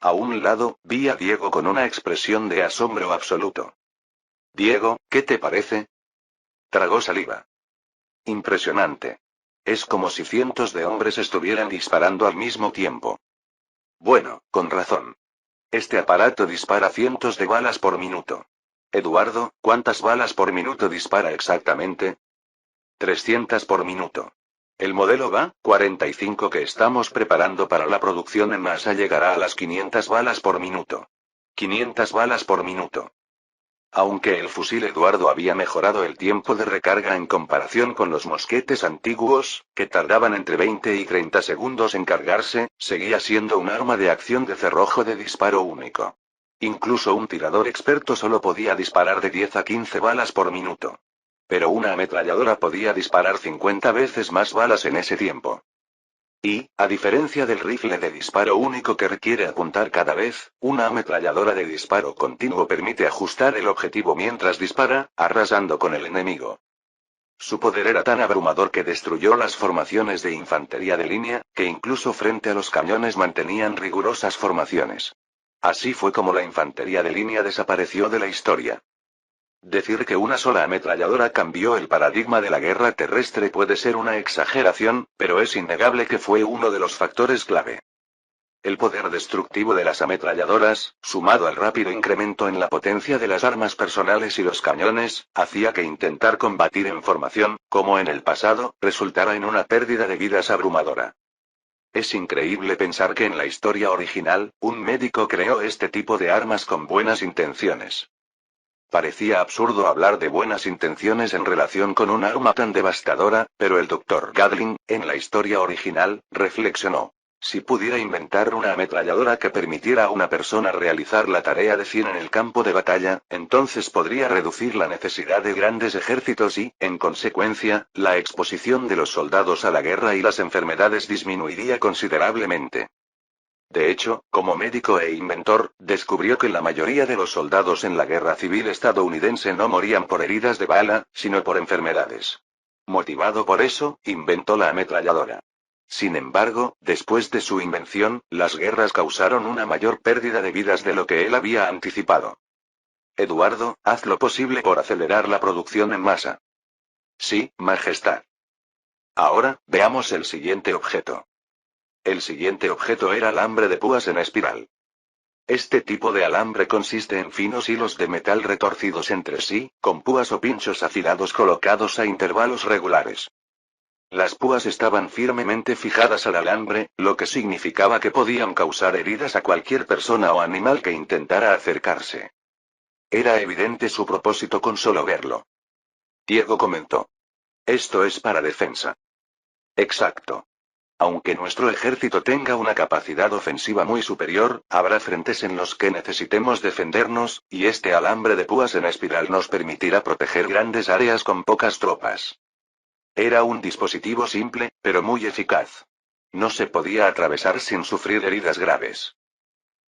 A un lado, vi a Diego con una expresión de asombro absoluto. Diego, ¿qué te parece? Tragó saliva. Impresionante. Es como si cientos de hombres estuvieran disparando al mismo tiempo. Bueno, con razón. Este aparato dispara cientos de balas por minuto. Eduardo, ¿cuántas balas por minuto dispara exactamente? 300 por minuto. El modelo VA-45 que estamos preparando para la producción en masa llegará a las 500 balas por minuto. 500 balas por minuto. Aunque el fusil Eduardo había mejorado el tiempo de recarga en comparación con los mosquetes antiguos, que tardaban entre 20 y 30 segundos en cargarse, seguía siendo un arma de acción de cerrojo de disparo único. Incluso un tirador experto solo podía disparar de 10 a 15 balas por minuto. Pero una ametralladora podía disparar 50 veces más balas en ese tiempo. Y, a diferencia del rifle de disparo único que requiere apuntar cada vez, una ametralladora de disparo continuo permite ajustar el objetivo mientras dispara, arrasando con el enemigo. Su poder era tan abrumador que destruyó las formaciones de infantería de línea, que incluso frente a los cañones mantenían rigurosas formaciones. Así fue como la infantería de línea desapareció de la historia. Decir que una sola ametralladora cambió el paradigma de la guerra terrestre puede ser una exageración, pero es innegable que fue uno de los factores clave. El poder destructivo de las ametralladoras, sumado al rápido incremento en la potencia de las armas personales y los cañones, hacía que intentar combatir en formación, como en el pasado, resultara en una pérdida de vidas abrumadora. Es increíble pensar que en la historia original, un médico creó este tipo de armas con buenas intenciones. Parecía absurdo hablar de buenas intenciones en relación con un arma tan devastadora, pero el Dr. Gatling, en la historia original, reflexionó. Si pudiera inventar una ametralladora que permitiera a una persona realizar la tarea de 100 en el campo de batalla, entonces podría reducir la necesidad de grandes ejércitos y, en consecuencia, la exposición de los soldados a la guerra y las enfermedades disminuiría considerablemente. De hecho, como médico e inventor, descubrió que la mayoría de los soldados en la guerra civil estadounidense no morían por heridas de bala, sino por enfermedades. Motivado por eso, inventó la ametralladora. Sin embargo, después de su invención, las guerras causaron una mayor pérdida de vidas de lo que él había anticipado. Eduardo, haz lo posible por acelerar la producción en masa. Sí, Majestad. Ahora, veamos el siguiente objeto. El siguiente objeto era alambre de púas en espiral. Este tipo de alambre consiste en finos hilos de metal retorcidos entre sí, con púas o pinchos afilados colocados a intervalos regulares. Las púas estaban firmemente fijadas al alambre, lo que significaba que podían causar heridas a cualquier persona o animal que intentara acercarse. Era evidente su propósito con solo verlo. Diego comentó. Esto es para defensa. Exacto. Aunque nuestro ejército tenga una capacidad ofensiva muy superior, habrá frentes en los que necesitemos defendernos, y este alambre de púas en espiral nos permitirá proteger grandes áreas con pocas tropas. Era un dispositivo simple, pero muy eficaz. No se podía atravesar sin sufrir heridas graves.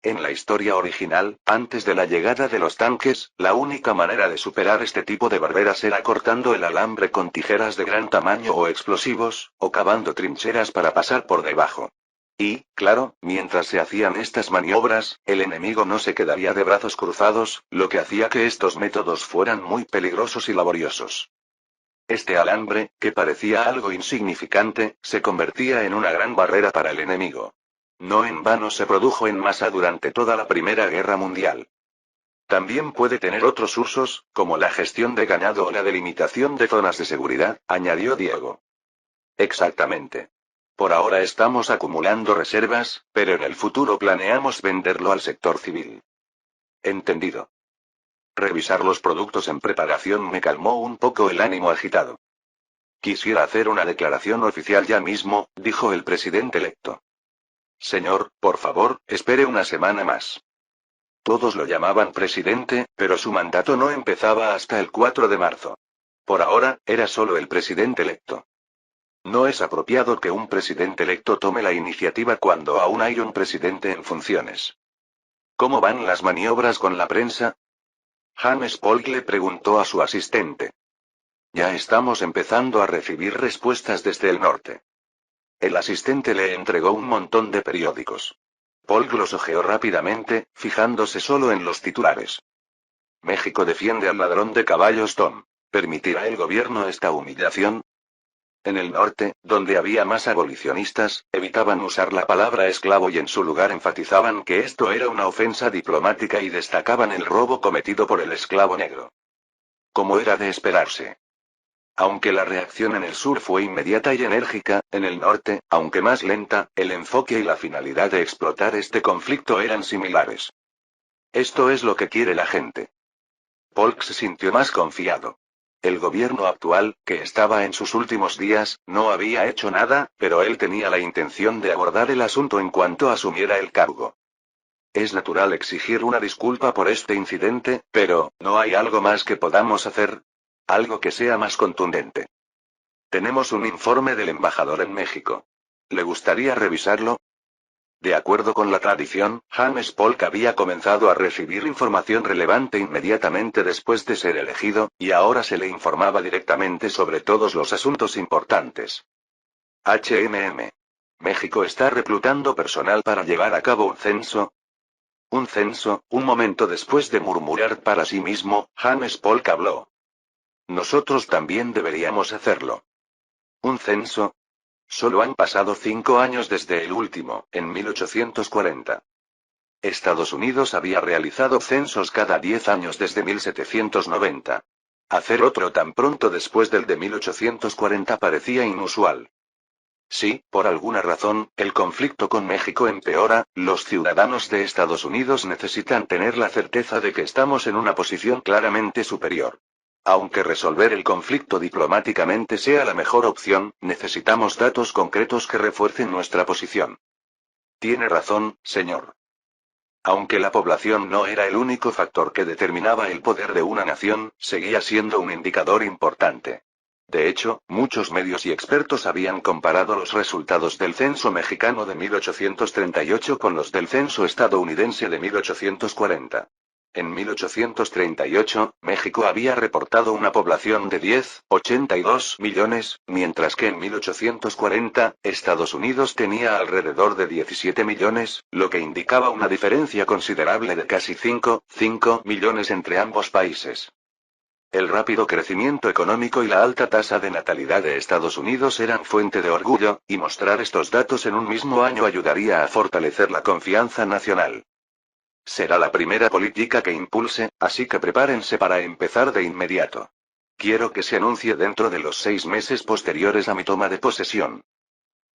En la historia original, antes de la llegada de los tanques, la única manera de superar este tipo de barreras era cortando el alambre con tijeras de gran tamaño o explosivos, o cavando trincheras para pasar por debajo. Y, claro, mientras se hacían estas maniobras, el enemigo no se quedaría de brazos cruzados, lo que hacía que estos métodos fueran muy peligrosos y laboriosos. Este alambre, que parecía algo insignificante, se convertía en una gran barrera para el enemigo. No en vano se produjo en masa durante toda la Primera Guerra Mundial. También puede tener otros usos, como la gestión de ganado o la delimitación de zonas de seguridad, añadió Diego. Exactamente. Por ahora estamos acumulando reservas, pero en el futuro planeamos venderlo al sector civil. Entendido. Revisar los productos en preparación me calmó un poco el ánimo agitado. Quisiera hacer una declaración oficial ya mismo, dijo el presidente electo. Señor, por favor, espere una semana más. Todos lo llamaban presidente, pero su mandato no empezaba hasta el 4 de marzo. Por ahora, era solo el presidente electo. No es apropiado que un presidente electo tome la iniciativa cuando aún hay un presidente en funciones. ¿Cómo van las maniobras con la prensa? James Polk le preguntó a su asistente. Ya estamos empezando a recibir respuestas desde el norte. El asistente le entregó un montón de periódicos. Polk los hojeó rápidamente, fijándose solo en los titulares. México defiende al ladrón de caballos Tom. ¿Permitirá el gobierno esta humillación? En el norte, donde había más abolicionistas, evitaban usar la palabra esclavo y en su lugar enfatizaban que esto era una ofensa diplomática y destacaban el robo cometido por el esclavo negro. Como era de esperarse. Aunque la reacción en el sur fue inmediata y enérgica, en el norte, aunque más lenta, el enfoque y la finalidad de explotar este conflicto eran similares. Esto es lo que quiere la gente. Polk se sintió más confiado. El gobierno actual, que estaba en sus últimos días, no había hecho nada, pero él tenía la intención de abordar el asunto en cuanto asumiera el cargo. Es natural exigir una disculpa por este incidente, pero, ¿no hay algo más que podamos hacer? Algo que sea más contundente. Tenemos un informe del embajador en México. ¿Le gustaría revisarlo? De acuerdo con la tradición, James Polk había comenzado a recibir información relevante inmediatamente después de ser elegido, y ahora se le informaba directamente sobre todos los asuntos importantes. México está reclutando personal para llevar a cabo un censo. Un censo, un momento después de murmurar para sí mismo, James Polk habló. Nosotros también deberíamos hacerlo. ¿Un censo? Solo han pasado 5 años desde el último, en 1840. Estados Unidos había realizado censos cada 10 años desde 1790. Hacer otro tan pronto después del de 1840 parecía inusual. Si, por alguna razón, el conflicto con México empeora, los ciudadanos de Estados Unidos necesitan tener la certeza de que estamos en una posición claramente superior. Aunque resolver el conflicto diplomáticamente sea la mejor opción, necesitamos datos concretos que refuercen nuestra posición. Tiene razón, señor. Aunque la población no era el único factor que determinaba el poder de una nación, seguía siendo un indicador importante. De hecho, muchos medios y expertos habían comparado los resultados del censo mexicano de 1838 con los del censo estadounidense de 1840. En 1838, México había reportado una población de 10,82 millones, mientras que en 1840, Estados Unidos tenía alrededor de 17 millones, lo que indicaba una diferencia considerable de casi 5 millones entre ambos países. El rápido crecimiento económico y la alta tasa de natalidad de Estados Unidos eran fuente de orgullo, y mostrar estos datos en un mismo año ayudaría a fortalecer la confianza nacional. Será la primera política que impulse, así que prepárense para empezar de inmediato. Quiero que se anuncie dentro de los 6 meses posteriores a mi toma de posesión.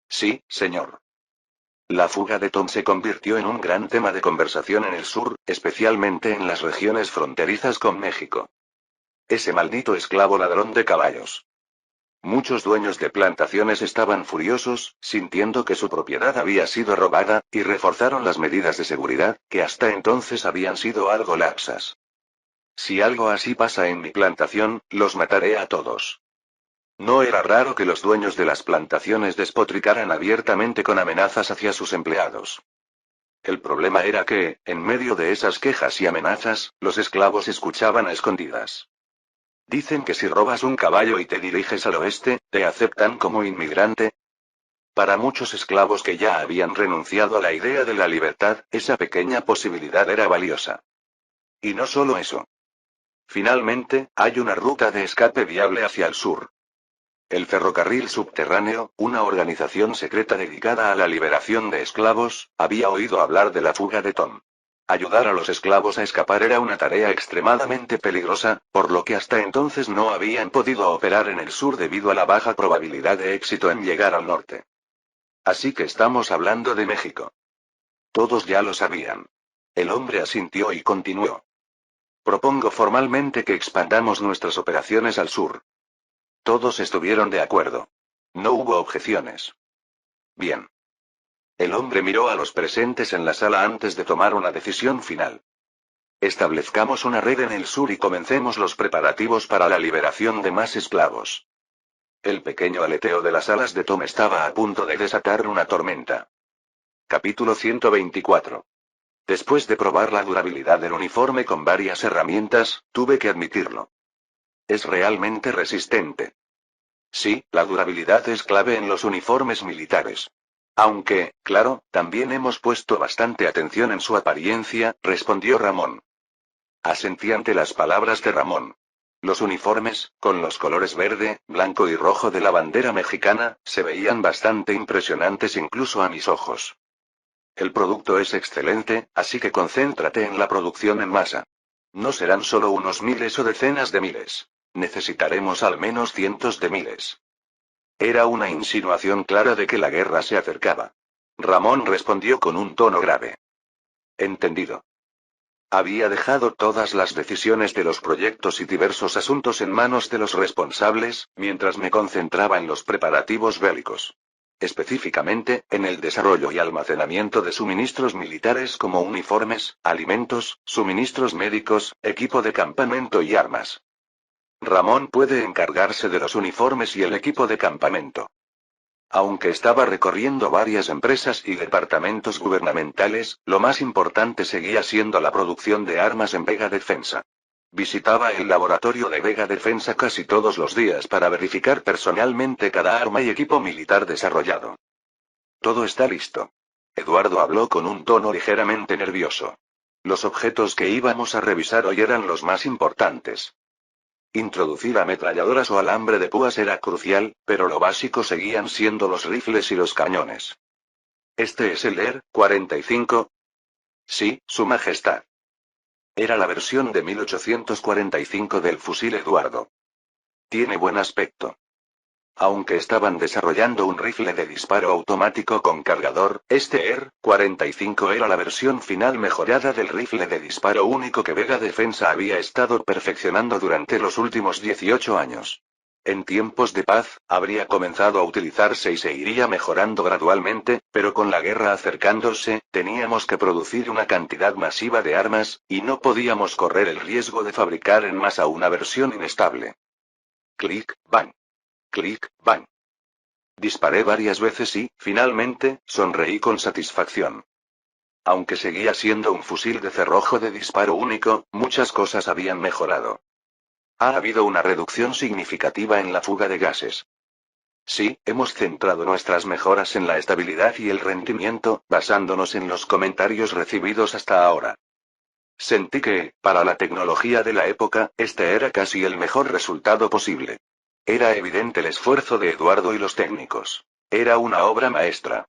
Sí, señor. La fuga de Tom se convirtió en un gran tema de conversación en el sur, especialmente en las regiones fronterizas con México. Ese maldito esclavo ladrón de caballos. Muchos dueños de plantaciones estaban furiosos, sintiendo que su propiedad había sido robada, y reforzaron las medidas de seguridad, que hasta entonces habían sido algo laxas. Si algo así pasa en mi plantación, los mataré a todos. No era raro que los dueños de las plantaciones despotricaran abiertamente con amenazas hacia sus empleados. El problema era que, en medio de esas quejas y amenazas, los esclavos escuchaban a escondidas. Dicen que si robas un caballo y te diriges al oeste, te aceptan como inmigrante. Para muchos esclavos que ya habían renunciado a la idea de la libertad, esa pequeña posibilidad era valiosa. Y no solo eso. Finalmente, hay una ruta de escape viable hacia el sur. El ferrocarril subterráneo, una organización secreta dedicada a la liberación de esclavos, había oído hablar de la fuga de Tom. Ayudar a los esclavos a escapar era una tarea extremadamente peligrosa, por lo que hasta entonces no habían podido operar en el sur debido a la baja probabilidad de éxito en llegar al norte. Así que estamos hablando de México. Todos ya lo sabían. El hombre asintió y continuó. Propongo formalmente que expandamos nuestras operaciones al sur. Todos estuvieron de acuerdo. No hubo objeciones. Bien. El hombre miró a los presentes en la sala antes de tomar una decisión final. Establezcamos una red en el sur y comencemos los preparativos para la liberación de más esclavos. El pequeño aleteo de las alas de Tom estaba a punto de desatar una tormenta. Capítulo 124. Después de probar la durabilidad del uniforme con varias herramientas, tuve que admitirlo. Es realmente resistente. Sí, la durabilidad es clave en los uniformes militares. Aunque, claro, también hemos puesto bastante atención en su apariencia, respondió Ramón. Asentí ante las palabras de Ramón. Los uniformes, con los colores verde, blanco y rojo de la bandera mexicana, se veían bastante impresionantes incluso a mis ojos. El producto es excelente, así que concéntrate en la producción en masa. No serán solo unos miles o decenas de miles. Necesitaremos al menos cientos de miles. Era una insinuación clara de que la guerra se acercaba. Ramón respondió con un tono grave. Entendido. Había dejado todas las decisiones de los proyectos y diversos asuntos en manos de los responsables, mientras me concentraba en los preparativos bélicos. Específicamente, en el desarrollo y almacenamiento de suministros militares como uniformes, alimentos, suministros médicos, equipo de campamento y armas. Ramón puede encargarse de los uniformes y el equipo de campamento. Aunque estaba recorriendo varias empresas y departamentos gubernamentales, lo más importante seguía siendo la producción de armas en Vega Defensa. Visitaba el laboratorio de Vega Defensa casi todos los días para verificar personalmente cada arma y equipo militar desarrollado. Todo está listo. Eduardo habló con un tono ligeramente nervioso. Los objetos que íbamos a revisar hoy eran los más importantes. Introducir ametralladoras o alambre de púas era crucial, pero lo básico seguían siendo los rifles y los cañones. ¿Este es el ER-45? Sí, Su Majestad. Era la versión de 1845 del fusil Eduardo. Tiene buen aspecto. Aunque estaban desarrollando un rifle de disparo automático con cargador, este ER-45 era la versión final mejorada del rifle de disparo único que Vega Defensa había estado perfeccionando durante los últimos 18 años. En tiempos de paz, habría comenzado a utilizarse y se iría mejorando gradualmente, pero con la guerra acercándose, teníamos que producir una cantidad masiva de armas, y no podíamos correr el riesgo de fabricar en masa una versión inestable. Clic, bang. Clic, bang. Disparé varias veces y, finalmente, sonreí con satisfacción. Aunque seguía siendo un fusil de cerrojo de disparo único, muchas cosas habían mejorado. Ha habido una reducción significativa en la fuga de gases. Sí, hemos centrado nuestras mejoras en la estabilidad y el rendimiento, basándonos en los comentarios recibidos hasta ahora. Sentí que, para la tecnología de la época, este era casi el mejor resultado posible. Era evidente el esfuerzo de Eduardo y los técnicos. Era una obra maestra.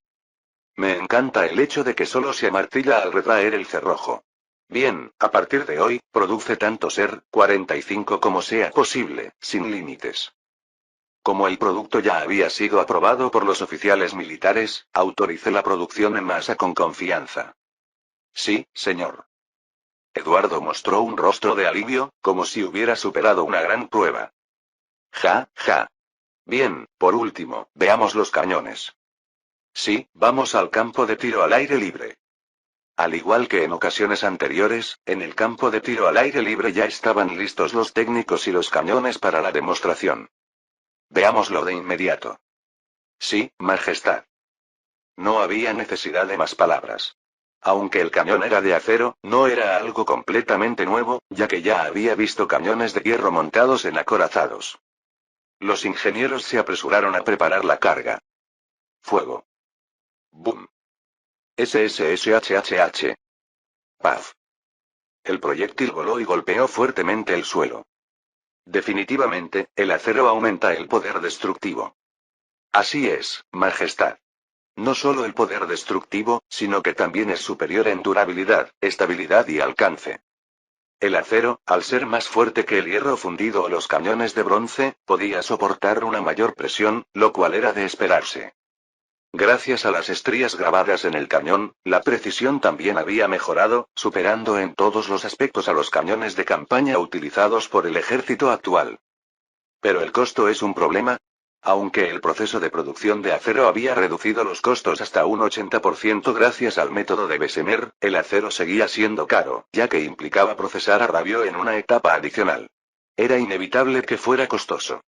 Me encanta el hecho de que solo se amartilla al retraer el cerrojo. Bien, a partir de hoy, produce tanto ER-45 como sea posible, sin límites. Como el producto ya había sido aprobado por los oficiales militares, autoricé la producción en masa con confianza. Sí, señor. Eduardo mostró un rostro de alivio, como si hubiera superado una gran prueba. Ja, ja. Bien, por último, veamos los cañones. Sí, vamos al campo de tiro al aire libre. Al igual que en ocasiones anteriores, en el campo de tiro al aire libre ya estaban listos los técnicos y los cañones para la demostración. Veámoslo de inmediato. Sí, Majestad. No había necesidad de más palabras. Aunque el cañón era de acero, no era algo completamente nuevo, ya que ya había visto cañones de hierro montados en acorazados. Los ingenieros se apresuraron a preparar la carga. Fuego. Boom. SSSHHH. Paf. El proyectil voló y golpeó fuertemente el suelo. Definitivamente, el acero aumenta el poder destructivo. Así es, Majestad. No solo el poder destructivo, sino que también es superior en durabilidad, estabilidad y alcance. El acero, al ser más fuerte que el hierro fundido o los cañones de bronce, podía soportar una mayor presión, lo cual era de esperarse. Gracias a las estrías grabadas en el cañón, la precisión también había mejorado, superando en todos los aspectos a los cañones de campaña utilizados por el ejército actual. Pero el costo es un problema. Aunque el proceso de producción de acero había reducido los costos hasta un 80% gracias al método de Bessemer, el acero seguía siendo caro, ya que implicaba procesar a radio en una etapa adicional. Era inevitable que fuera costoso.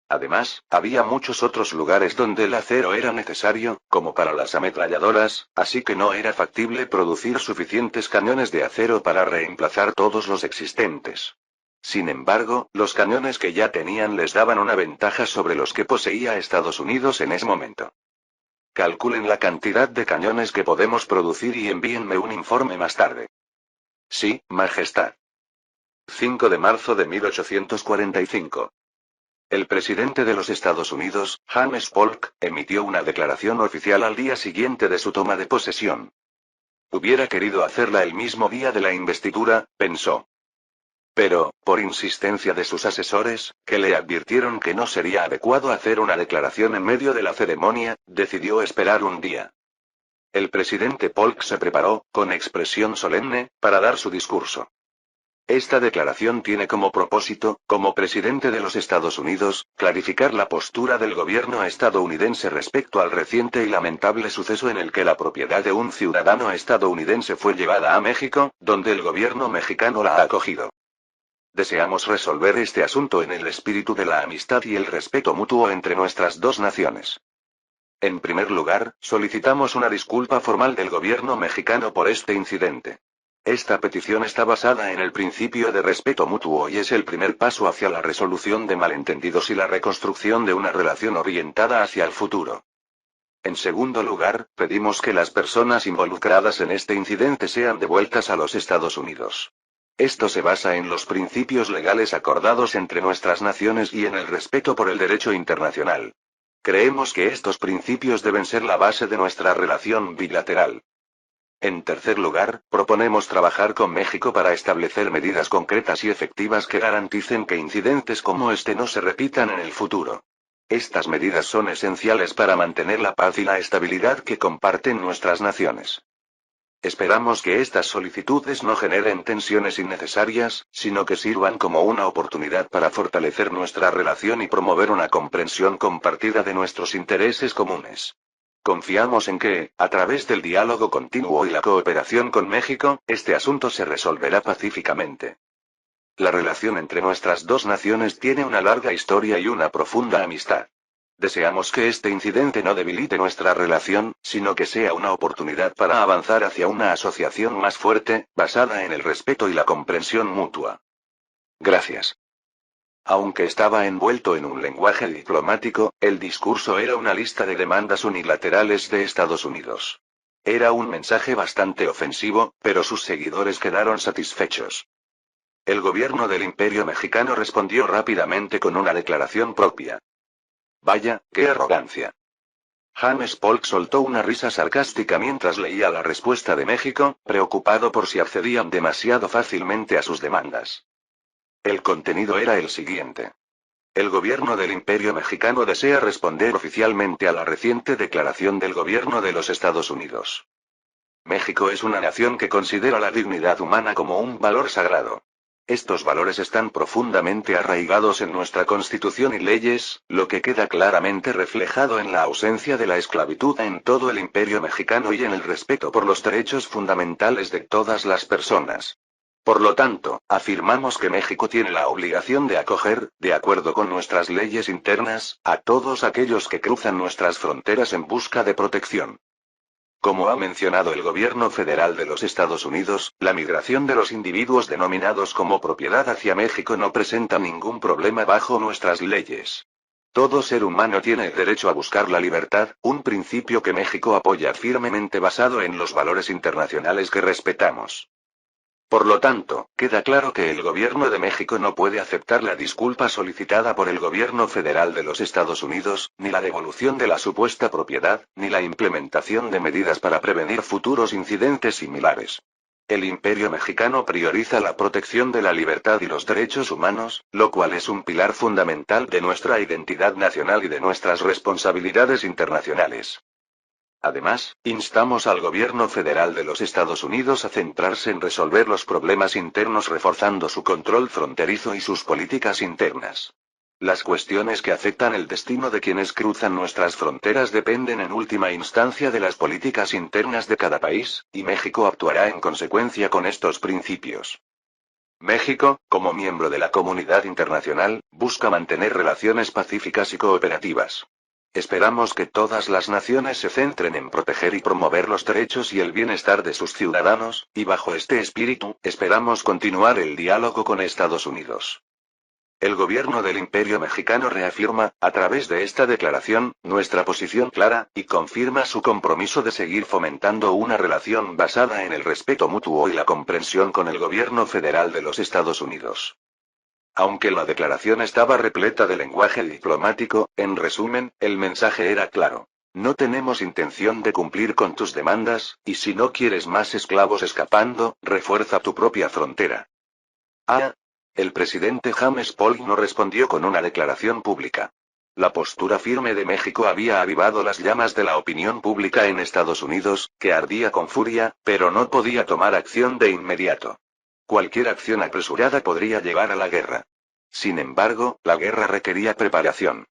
Además, había muchos otros lugares donde el acero era necesario, como para las ametralladoras, así que no era factible producir suficientes cañones de acero para reemplazar todos los existentes. Sin embargo, los cañones que ya tenían les daban una ventaja sobre los que poseía Estados Unidos en ese momento. Calculen la cantidad de cañones que podemos producir y envíenme un informe más tarde. Sí, Majestad. 5 de marzo de 1845. El presidente de los Estados Unidos, James Polk, emitió una declaración oficial al día siguiente de su toma de posesión. Hubiera querido hacerla el mismo día de la investidura, pensó. Pero, por insistencia de sus asesores, que le advirtieron que no sería adecuado hacer una declaración en medio de la ceremonia, decidió esperar un día. El presidente Polk se preparó, con expresión solemne, para dar su discurso. Esta declaración tiene como propósito, como presidente de los Estados Unidos, clarificar la postura del gobierno estadounidense respecto al reciente y lamentable suceso en el que la propiedad de un ciudadano estadounidense fue llevada a México, donde el gobierno mexicano la ha acogido. Deseamos resolver este asunto en el espíritu de la amistad y el respeto mutuo entre nuestras dos naciones. En primer lugar, solicitamos una disculpa formal del gobierno mexicano por este incidente. Esta petición está basada en el principio de respeto mutuo y es el primer paso hacia la resolución de malentendidos y la reconstrucción de una relación orientada hacia el futuro. En segundo lugar, pedimos que las personas involucradas en este incidente sean devueltas a los Estados Unidos. Esto se basa en los principios legales acordados entre nuestras naciones y en el respeto por el derecho internacional. Creemos que estos principios deben ser la base de nuestra relación bilateral. En tercer lugar, proponemos trabajar con México para establecer medidas concretas y efectivas que garanticen que incidentes como este no se repitan en el futuro. Estas medidas son esenciales para mantener la paz y la estabilidad que comparten nuestras naciones. Esperamos que estas solicitudes no generen tensiones innecesarias, sino que sirvan como una oportunidad para fortalecer nuestra relación y promover una comprensión compartida de nuestros intereses comunes. Confiamos en que, a través del diálogo continuo y la cooperación con México, este asunto se resolverá pacíficamente. La relación entre nuestras dos naciones tiene una larga historia y una profunda amistad. Deseamos que este incidente no debilite nuestra relación, sino que sea una oportunidad para avanzar hacia una asociación más fuerte, basada en el respeto y la comprensión mutua. Gracias. Aunque estaba envuelto en un lenguaje diplomático, el discurso era una lista de demandas unilaterales de Estados Unidos. Era un mensaje bastante ofensivo, pero sus seguidores quedaron satisfechos. El gobierno del Imperio Mexicano respondió rápidamente con una declaración propia. Vaya, qué arrogancia. James Polk soltó una risa sarcástica mientras leía la respuesta de México, preocupado por si accedían demasiado fácilmente a sus demandas. El contenido era el siguiente. El gobierno del Imperio Mexicano desea responder oficialmente a la reciente declaración del gobierno de los Estados Unidos. México es una nación que considera la dignidad humana como un valor sagrado. Estos valores están profundamente arraigados en nuestra Constitución y leyes, lo que queda claramente reflejado en la ausencia de la esclavitud en todo el Imperio Mexicano y en el respeto por los derechos fundamentales de todas las personas. Por lo tanto, afirmamos que México tiene la obligación de acoger, de acuerdo con nuestras leyes internas, a todos aquellos que cruzan nuestras fronteras en busca de protección. Como ha mencionado el gobierno federal de los Estados Unidos, la migración de los individuos denominados como propiedad hacia México no presenta ningún problema bajo nuestras leyes. Todo ser humano tiene el derecho a buscar la libertad, un principio que México apoya firmemente basado en los valores internacionales que respetamos. Por lo tanto, queda claro que el gobierno de México no puede aceptar la disculpa solicitada por el gobierno federal de los Estados Unidos, ni la devolución de la supuesta propiedad, ni la implementación de medidas para prevenir futuros incidentes similares. El Imperio Mexicano prioriza la protección de la libertad y los derechos humanos, lo cual es un pilar fundamental de nuestra identidad nacional y de nuestras responsabilidades internacionales. Además, instamos al gobierno federal de los Estados Unidos a centrarse en resolver los problemas internos reforzando su control fronterizo y sus políticas internas. Las cuestiones que afectan el destino de quienes cruzan nuestras fronteras dependen en última instancia de las políticas internas de cada país, y México actuará en consecuencia con estos principios. México, como miembro de la comunidad internacional, busca mantener relaciones pacíficas y cooperativas. Esperamos que todas las naciones se centren en proteger y promover los derechos y el bienestar de sus ciudadanos, y bajo este espíritu, esperamos continuar el diálogo con Estados Unidos. El gobierno del Imperio Mexicano reafirma, a través de esta declaración, nuestra posición clara, y confirma su compromiso de seguir fomentando una relación basada en el respeto mutuo y la comprensión con el gobierno federal de los Estados Unidos. Aunque la declaración estaba repleta de lenguaje diplomático, en resumen, el mensaje era claro. No tenemos intención de cumplir con tus demandas, y si no quieres más esclavos escapando, refuerza tu propia frontera. El presidente James Polk no respondió con una declaración pública. La postura firme de México había avivado las llamas de la opinión pública en Estados Unidos, que ardía con furia, pero no podía tomar acción de inmediato. Cualquier acción apresurada podría llevar a la guerra. Sin embargo, la guerra requería preparación.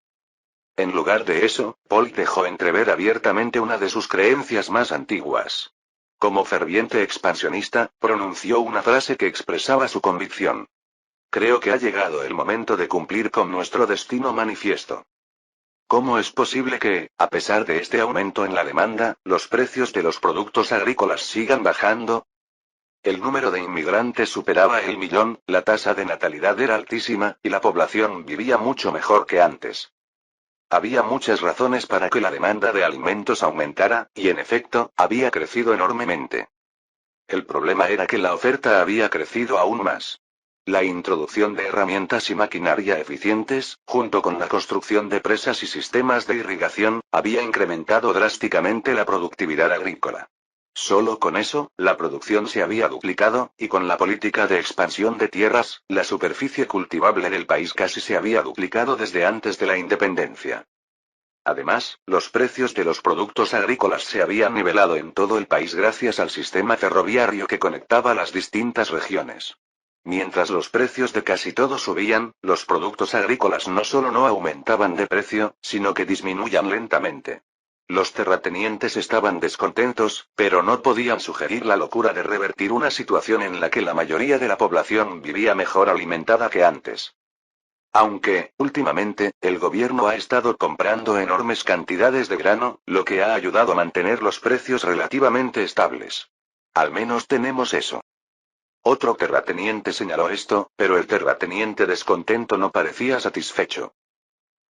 En lugar de eso, Polk dejó entrever abiertamente una de sus creencias más antiguas. Como ferviente expansionista, pronunció una frase que expresaba su convicción. Creo que ha llegado el momento de cumplir con nuestro destino manifiesto. ¿Cómo es posible que, a pesar de este aumento en la demanda, los precios de los productos agrícolas sigan bajando? El número de inmigrantes superaba el millón, la tasa de natalidad era altísima, y la población vivía mucho mejor que antes. Había muchas razones para que la demanda de alimentos aumentara, y en efecto, había crecido enormemente. El problema era que la oferta había crecido aún más. La introducción de herramientas y maquinaria eficientes, junto con la construcción de presas y sistemas de irrigación, había incrementado drásticamente la productividad agrícola. Solo con eso, la producción se había duplicado, y con la política de expansión de tierras, la superficie cultivable del país casi se había duplicado desde antes de la independencia. Además, los precios de los productos agrícolas se habían nivelado en todo el país gracias al sistema ferroviario que conectaba las distintas regiones. Mientras los precios de casi todo subían, los productos agrícolas no solo no aumentaban de precio, sino que disminuían lentamente. Los terratenientes estaban descontentos, pero no podían sugerir la locura de revertir una situación en la que la mayoría de la población vivía mejor alimentada que antes. Aunque, últimamente, el gobierno ha estado comprando enormes cantidades de grano, lo que ha ayudado a mantener los precios relativamente estables. Al menos tenemos eso. Otro terrateniente señaló esto, pero el terrateniente descontento no parecía satisfecho.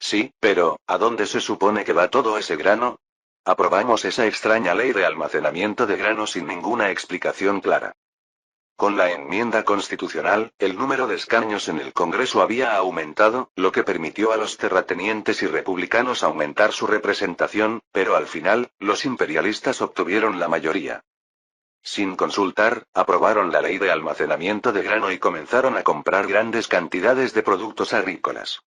Sí, pero, ¿a dónde se supone que va todo ese grano? Aprobamos esa extraña ley de almacenamiento de grano sin ninguna explicación clara. Con la enmienda constitucional, el número de escaños en el Congreso había aumentado, lo que permitió a los terratenientes y republicanos aumentar su representación, pero al final, los imperialistas obtuvieron la mayoría. Sin consultar, aprobaron la ley de almacenamiento de grano y comenzaron a comprar grandes cantidades de productos agrícolas.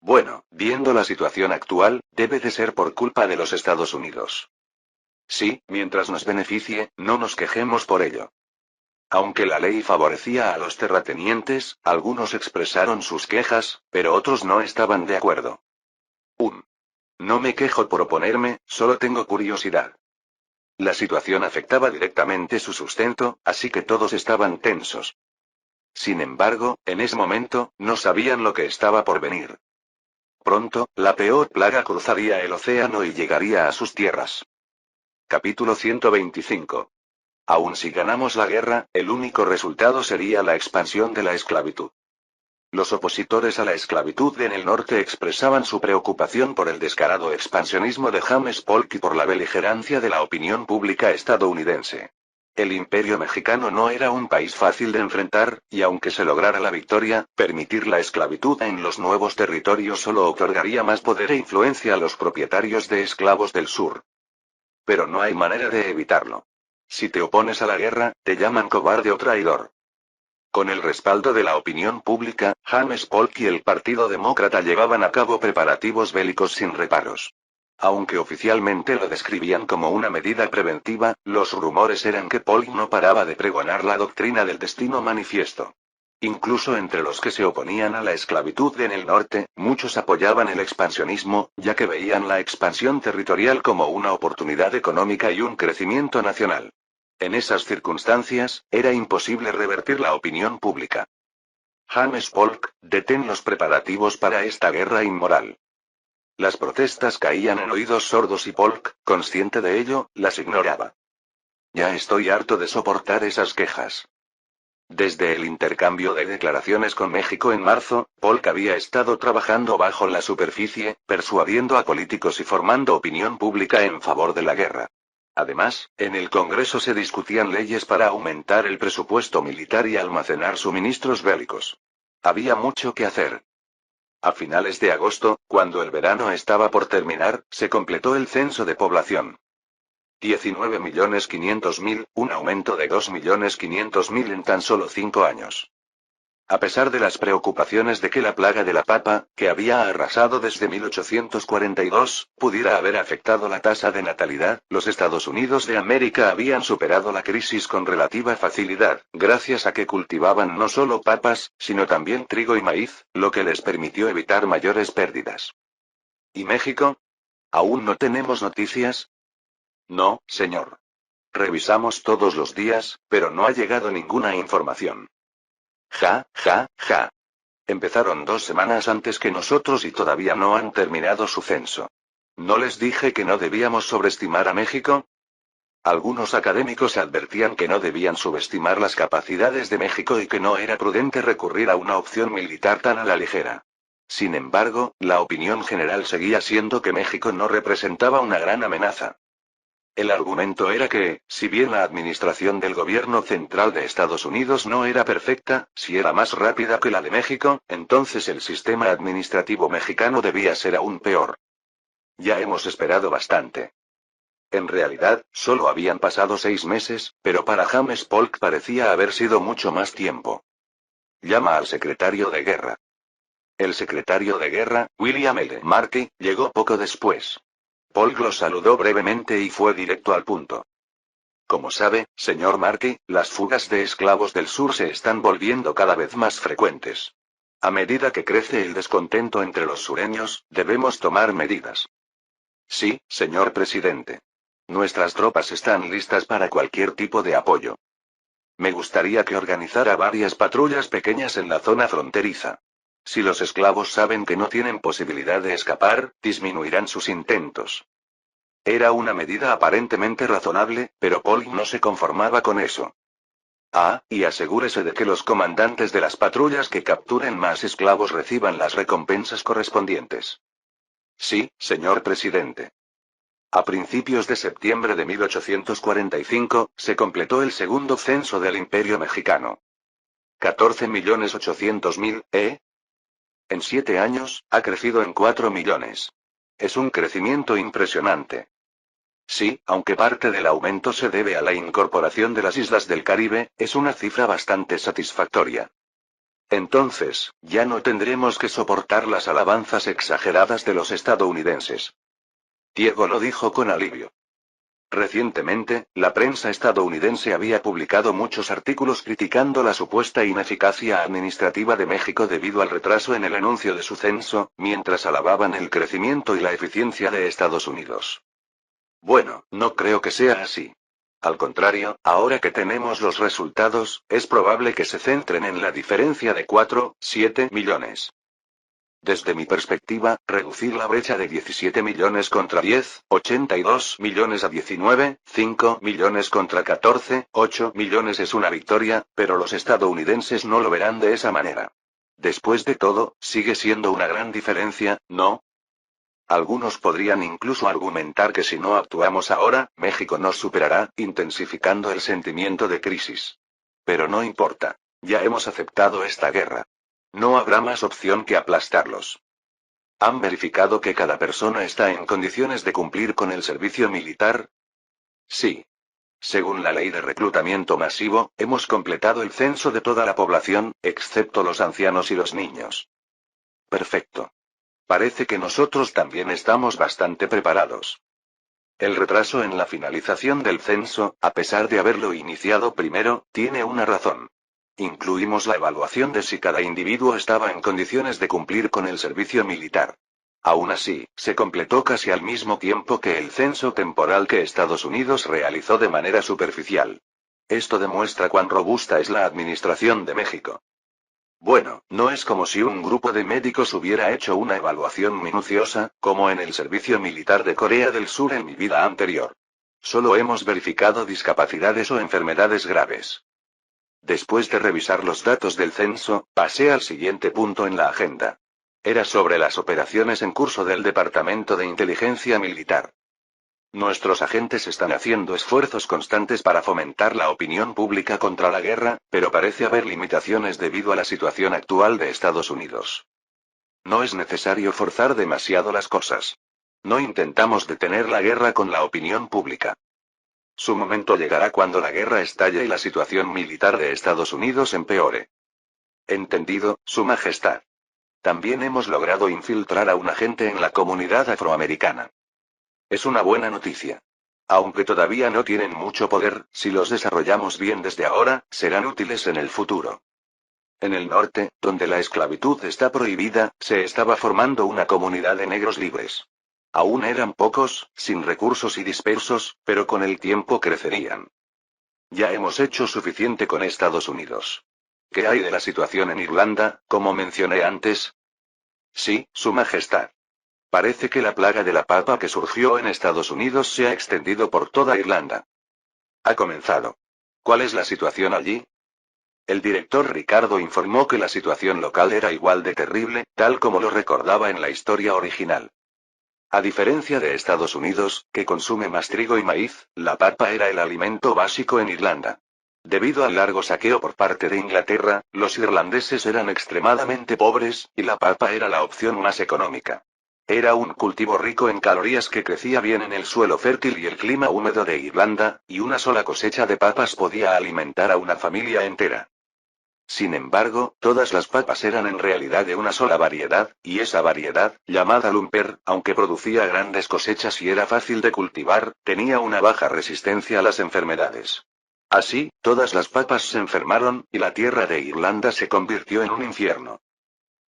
Bueno, viendo la situación actual, debe de ser por culpa de los Estados Unidos. Sí, mientras nos beneficie, no nos quejemos por ello. Aunque la ley favorecía a los terratenientes, algunos expresaron sus quejas, pero otros no estaban de acuerdo. No me quejo por oponerme, solo tengo curiosidad. La situación afectaba directamente su sustento, así que todos estaban tensos. Sin embargo, en ese momento, no sabían lo que estaba por venir. Pronto, la peor plaga cruzaría el océano y llegaría a sus tierras. Capítulo 125. Aun si ganamos la guerra, el único resultado sería la expansión de la esclavitud. Los opositores a la esclavitud en el norte expresaban su preocupación por el descarado expansionismo de James Polk y por la beligerancia de la opinión pública estadounidense. El imperio mexicano no era un país fácil de enfrentar, y aunque se lograra la victoria, permitir la esclavitud en los nuevos territorios solo otorgaría más poder e influencia a los propietarios de esclavos del sur. Pero no hay manera de evitarlo. Si te opones a la guerra, te llaman cobarde o traidor. Con el respaldo de la opinión pública, James Polk y el Partido Demócrata llevaban a cabo preparativos bélicos sin reparos. Aunque oficialmente lo describían como una medida preventiva, los rumores eran que Polk no paraba de pregonar la doctrina del destino manifiesto. Incluso entre los que se oponían a la esclavitud en el norte, muchos apoyaban el expansionismo, ya que veían la expansión territorial como una oportunidad económica y un crecimiento nacional. En esas circunstancias, era imposible revertir la opinión pública. James Polk, detén los preparativos para esta guerra inmoral. Las protestas caían en oídos sordos y Polk, consciente de ello, las ignoraba. Ya estoy harto de soportar esas quejas. Desde el intercambio de declaraciones con México en marzo, Polk había estado trabajando bajo la superficie, persuadiendo a políticos y formando opinión pública en favor de la guerra. Además, en el Congreso se discutían leyes para aumentar el presupuesto militar y almacenar suministros bélicos. Había mucho que hacer. A finales de agosto, cuando el verano estaba por terminar, se completó el censo de población. 19.500.000, un aumento de 2.500.000 en tan solo 5 años. A pesar de las preocupaciones de que la plaga de la papa, que había arrasado desde 1842, pudiera haber afectado la tasa de natalidad, los Estados Unidos de América habían superado la crisis con relativa facilidad, gracias a que cultivaban no solo papas, sino también trigo y maíz, lo que les permitió evitar mayores pérdidas. ¿Y México? ¿Aún no tenemos noticias? No, señor. Revisamos todos los días, pero no ha llegado ninguna información. Ja, ja, ja. Empezaron 2 semanas antes que nosotros y todavía no han terminado su censo. ¿No les dije que no debíamos sobreestimar a México? Algunos académicos advertían que no debían subestimar las capacidades de México y que no era prudente recurrir a una opción militar tan a la ligera. Sin embargo, la opinión general seguía siendo que México no representaba una gran amenaza. El argumento era que, si bien la administración del gobierno central de Estados Unidos no era perfecta, si era más rápida que la de México, entonces el sistema administrativo mexicano debía ser aún peor. Ya hemos esperado bastante. En realidad, solo habían pasado 6 meses, pero para James Polk parecía haber sido mucho más tiempo. Llama al secretario de guerra. El secretario de guerra, William L. Markey, llegó poco después. Polk lo saludó brevemente y fue directo al punto. Como sabe, señor Markey, las fugas de esclavos del sur se están volviendo cada vez más frecuentes. A medida que crece el descontento entre los sureños, debemos tomar medidas. Sí, señor presidente. Nuestras tropas están listas para cualquier tipo de apoyo. Me gustaría que organizara varias patrullas pequeñas en la zona fronteriza. Si los esclavos saben que no tienen posibilidad de escapar, disminuirán sus intentos. Era una medida aparentemente razonable, pero Polk no se conformaba con eso. Y asegúrese de que los comandantes de las patrullas que capturen más esclavos reciban las recompensas correspondientes. Sí, señor presidente. A principios de septiembre de 1845, se completó el segundo censo del Imperio Mexicano. 14.800.000, En 7 años, ha crecido en 4 millones. Es un crecimiento impresionante. Sí, aunque parte del aumento se debe a la incorporación de las islas del Caribe, es una cifra bastante satisfactoria. Entonces, ya no tendremos que soportar las alabanzas exageradas de los estadounidenses. Diego lo dijo con alivio. Recientemente, la prensa estadounidense había publicado muchos artículos criticando la supuesta ineficacia administrativa de México debido al retraso en el anuncio de su censo, mientras alababan el crecimiento y la eficiencia de Estados Unidos. Bueno, no creo que sea así. Al contrario, ahora que tenemos los resultados, es probable que se centren en la diferencia de 7 millones. Desde mi perspectiva, reducir la brecha de 17 millones contra 10, 82 millones a 19, 5 millones contra 14, 8 millones es una victoria, pero los estadounidenses no lo verán de esa manera. Después de todo, sigue siendo una gran diferencia, ¿no? Algunos podrían incluso argumentar que si no actuamos ahora, México nos superará, intensificando el sentimiento de crisis. Pero no importa. Ya hemos aceptado esta guerra. No habrá más opción que aplastarlos. ¿Han verificado que cada persona está en condiciones de cumplir con el servicio militar? Sí. Según la ley de reclutamiento masivo, hemos completado el censo de toda la población, excepto los ancianos y los niños. Perfecto. Parece que nosotros también estamos bastante preparados. El retraso en la finalización del censo, a pesar de haberlo iniciado primero, tiene una razón. Incluimos la evaluación de si cada individuo estaba en condiciones de cumplir con el servicio militar. Aún así, se completó casi al mismo tiempo que el censo temporal que Estados Unidos realizó de manera superficial. Esto demuestra cuán robusta es la administración de México. Bueno, no es como si un grupo de médicos hubiera hecho una evaluación minuciosa, como en el servicio militar de Corea del Sur en mi vida anterior. Solo hemos verificado discapacidades o enfermedades graves. Después de revisar los datos del censo, pasé al siguiente punto en la agenda. Era sobre las operaciones en curso del Departamento de Inteligencia Militar. Nuestros agentes están haciendo esfuerzos constantes para fomentar la opinión pública contra la guerra, pero parece haber limitaciones debido a la situación actual de Estados Unidos. No es necesario forzar demasiado las cosas. No intentamos detener la guerra con la opinión pública. Su momento llegará cuando la guerra estalle y la situación militar de Estados Unidos empeore. Entendido, Su Majestad. También hemos logrado infiltrar a un agente en la comunidad afroamericana. Es una buena noticia. Aunque todavía no tienen mucho poder, si los desarrollamos bien desde ahora, serán útiles en el futuro. En el norte, donde la esclavitud está prohibida, se estaba formando una comunidad de negros libres. Aún eran pocos, sin recursos y dispersos, pero con el tiempo crecerían. Ya hemos hecho suficiente con Estados Unidos. ¿Qué hay de la situación en Irlanda, como mencioné antes? Sí, Su Majestad. Parece que la plaga de la papa que surgió en Estados Unidos se ha extendido por toda Irlanda. Ha comenzado. ¿Cuál es la situación allí? El director Ricardo informó que la situación local era igual de terrible, tal como lo recordaba en la historia original. A diferencia de Estados Unidos, que consume más trigo y maíz, la papa era el alimento básico en Irlanda. Debido al largo saqueo por parte de Inglaterra, los irlandeses eran extremadamente pobres, y la papa era la opción más económica. Era un cultivo rico en calorías que crecía bien en el suelo fértil y el clima húmedo de Irlanda, y una sola cosecha de papas podía alimentar a una familia entera. Sin embargo, todas las papas eran en realidad de una sola variedad, y esa variedad, llamada Lumper, aunque producía grandes cosechas y era fácil de cultivar, tenía una baja resistencia a las enfermedades. Así, todas las papas se enfermaron, y la tierra de Irlanda se convirtió en un infierno.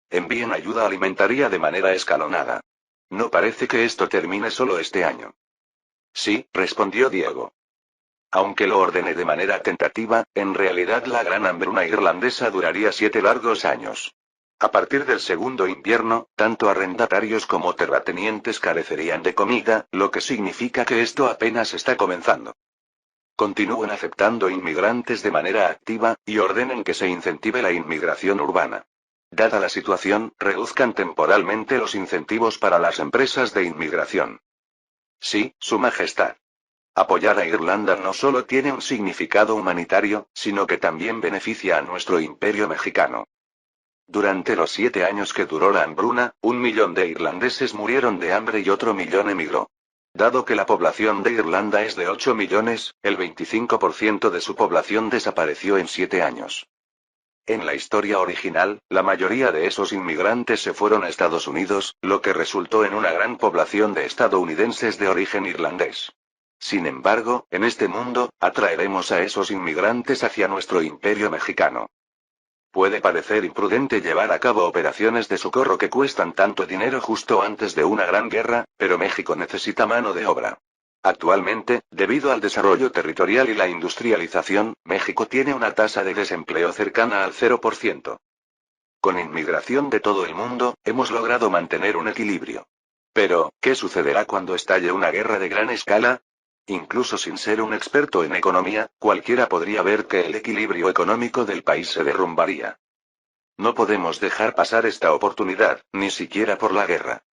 Envíen ayuda alimentaria de manera escalonada. No parece que esto termine solo este año. Sí, respondió Diego. Aunque lo ordené de manera tentativa, en realidad la gran hambruna irlandesa duraría 7 largos años. A partir del segundo invierno, tanto arrendatarios como terratenientes carecerían de comida, lo que significa que esto apenas está comenzando. Continúen aceptando inmigrantes de manera activa, y ordenen que se incentive la inmigración urbana. Dada la situación, reduzcan temporalmente los incentivos para las empresas de inmigración. Sí, Su Majestad. Apoyar a Irlanda no solo tiene un significado humanitario, sino que también beneficia a nuestro imperio mexicano. Durante los 7 años que duró la hambruna, 1 millón de irlandeses murieron de hambre y otro millón emigró. Dado que la población de Irlanda es de 8 millones, el 25% de su población desapareció en 7 años. En la historia original, la mayoría de esos inmigrantes se fueron a Estados Unidos, lo que resultó en una gran población de estadounidenses de origen irlandés. Sin embargo, en este mundo, atraeremos a esos inmigrantes hacia nuestro imperio mexicano. Puede parecer imprudente llevar a cabo operaciones de socorro que cuestan tanto dinero justo antes de una gran guerra, pero México necesita mano de obra. Actualmente, debido al desarrollo territorial y la industrialización, México tiene una tasa de desempleo cercana al 0%. Con inmigración de todo el mundo, hemos logrado mantener un equilibrio. Pero, ¿qué sucederá cuando estalle una guerra de gran escala? Incluso sin ser un experto en economía, cualquiera podría ver que el equilibrio económico del país se derrumbaría. No podemos dejar pasar esta oportunidad, ni siquiera por la guerra.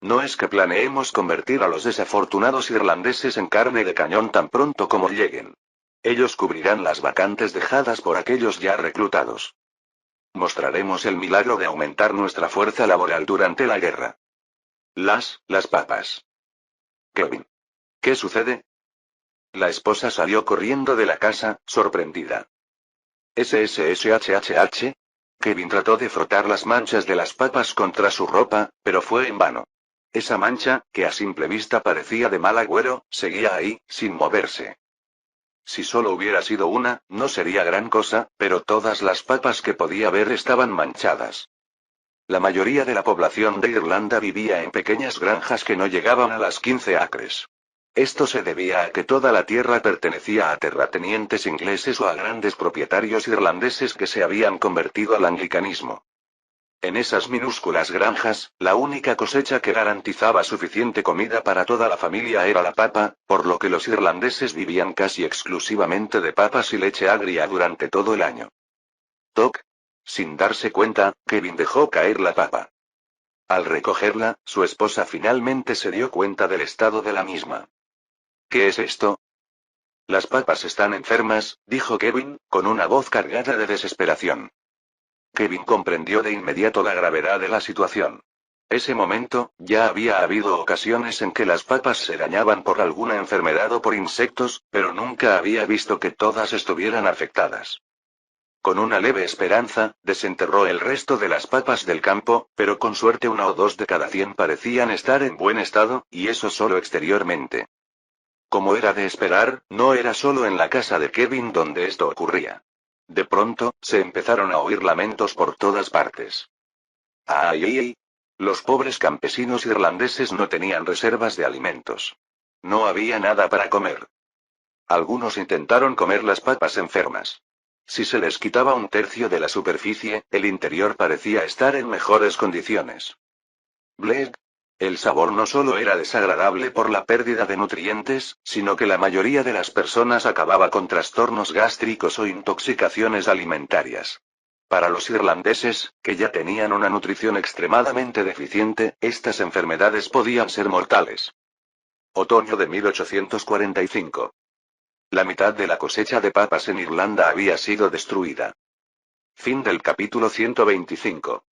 No es que planeemos convertir a los desafortunados irlandeses en carne de cañón tan pronto como lleguen. Ellos cubrirán las vacantes dejadas por aquellos ya reclutados. Mostraremos el milagro de aumentar nuestra fuerza laboral durante la guerra. Las papas. Kevin. ¿Qué sucede? La esposa salió corriendo de la casa, sorprendida. SSSHHH. Kevin trató de frotar las manchas de las papas contra su ropa, pero fue en vano. Esa mancha, que a simple vista parecía de mal agüero, seguía ahí, sin moverse. Si solo hubiera sido una, no sería gran cosa, pero todas las papas que podía ver estaban manchadas. La mayoría de la población de Irlanda vivía en pequeñas granjas que no llegaban a las 15 acres. Esto se debía a que toda la tierra pertenecía a terratenientes ingleses o a grandes propietarios irlandeses que se habían convertido al anglicanismo. En esas minúsculas granjas, la única cosecha que garantizaba suficiente comida para toda la familia era la papa, por lo que los irlandeses vivían casi exclusivamente de papas y leche agria durante todo el año. Toc. Sin darse cuenta, Kevin dejó caer la papa. Al recogerla, su esposa finalmente se dio cuenta del estado de la misma. ¿Qué es esto? Las papas están enfermas, dijo Kevin, con una voz cargada de desesperación. Kevin comprendió de inmediato la gravedad de la situación. Ese momento, ya había habido ocasiones en que las papas se dañaban por alguna enfermedad o por insectos, pero nunca había visto que todas estuvieran afectadas. Con una leve esperanza, desenterró el resto de las papas del campo, pero con suerte 1 o 2 de cada 100 parecían estar en buen estado, y eso solo exteriormente. Como era de esperar, no era solo en la casa de Kevin donde esto ocurría. De pronto, se empezaron a oír lamentos por todas partes. ¡Ay, ay, ay! Los pobres campesinos irlandeses no tenían reservas de alimentos. No había nada para comer. Algunos intentaron comer las papas enfermas. Si se les quitaba 1/3 de la superficie, el interior parecía estar en mejores condiciones. Blech. El sabor no solo era desagradable por la pérdida de nutrientes, sino que la mayoría de las personas acababa con trastornos gástricos o intoxicaciones alimentarias. Para los irlandeses, que ya tenían una nutrición extremadamente deficiente, estas enfermedades podían ser mortales. Otoño de 1845. La mitad de la cosecha de papas en Irlanda había sido destruida. Fin del capítulo 125.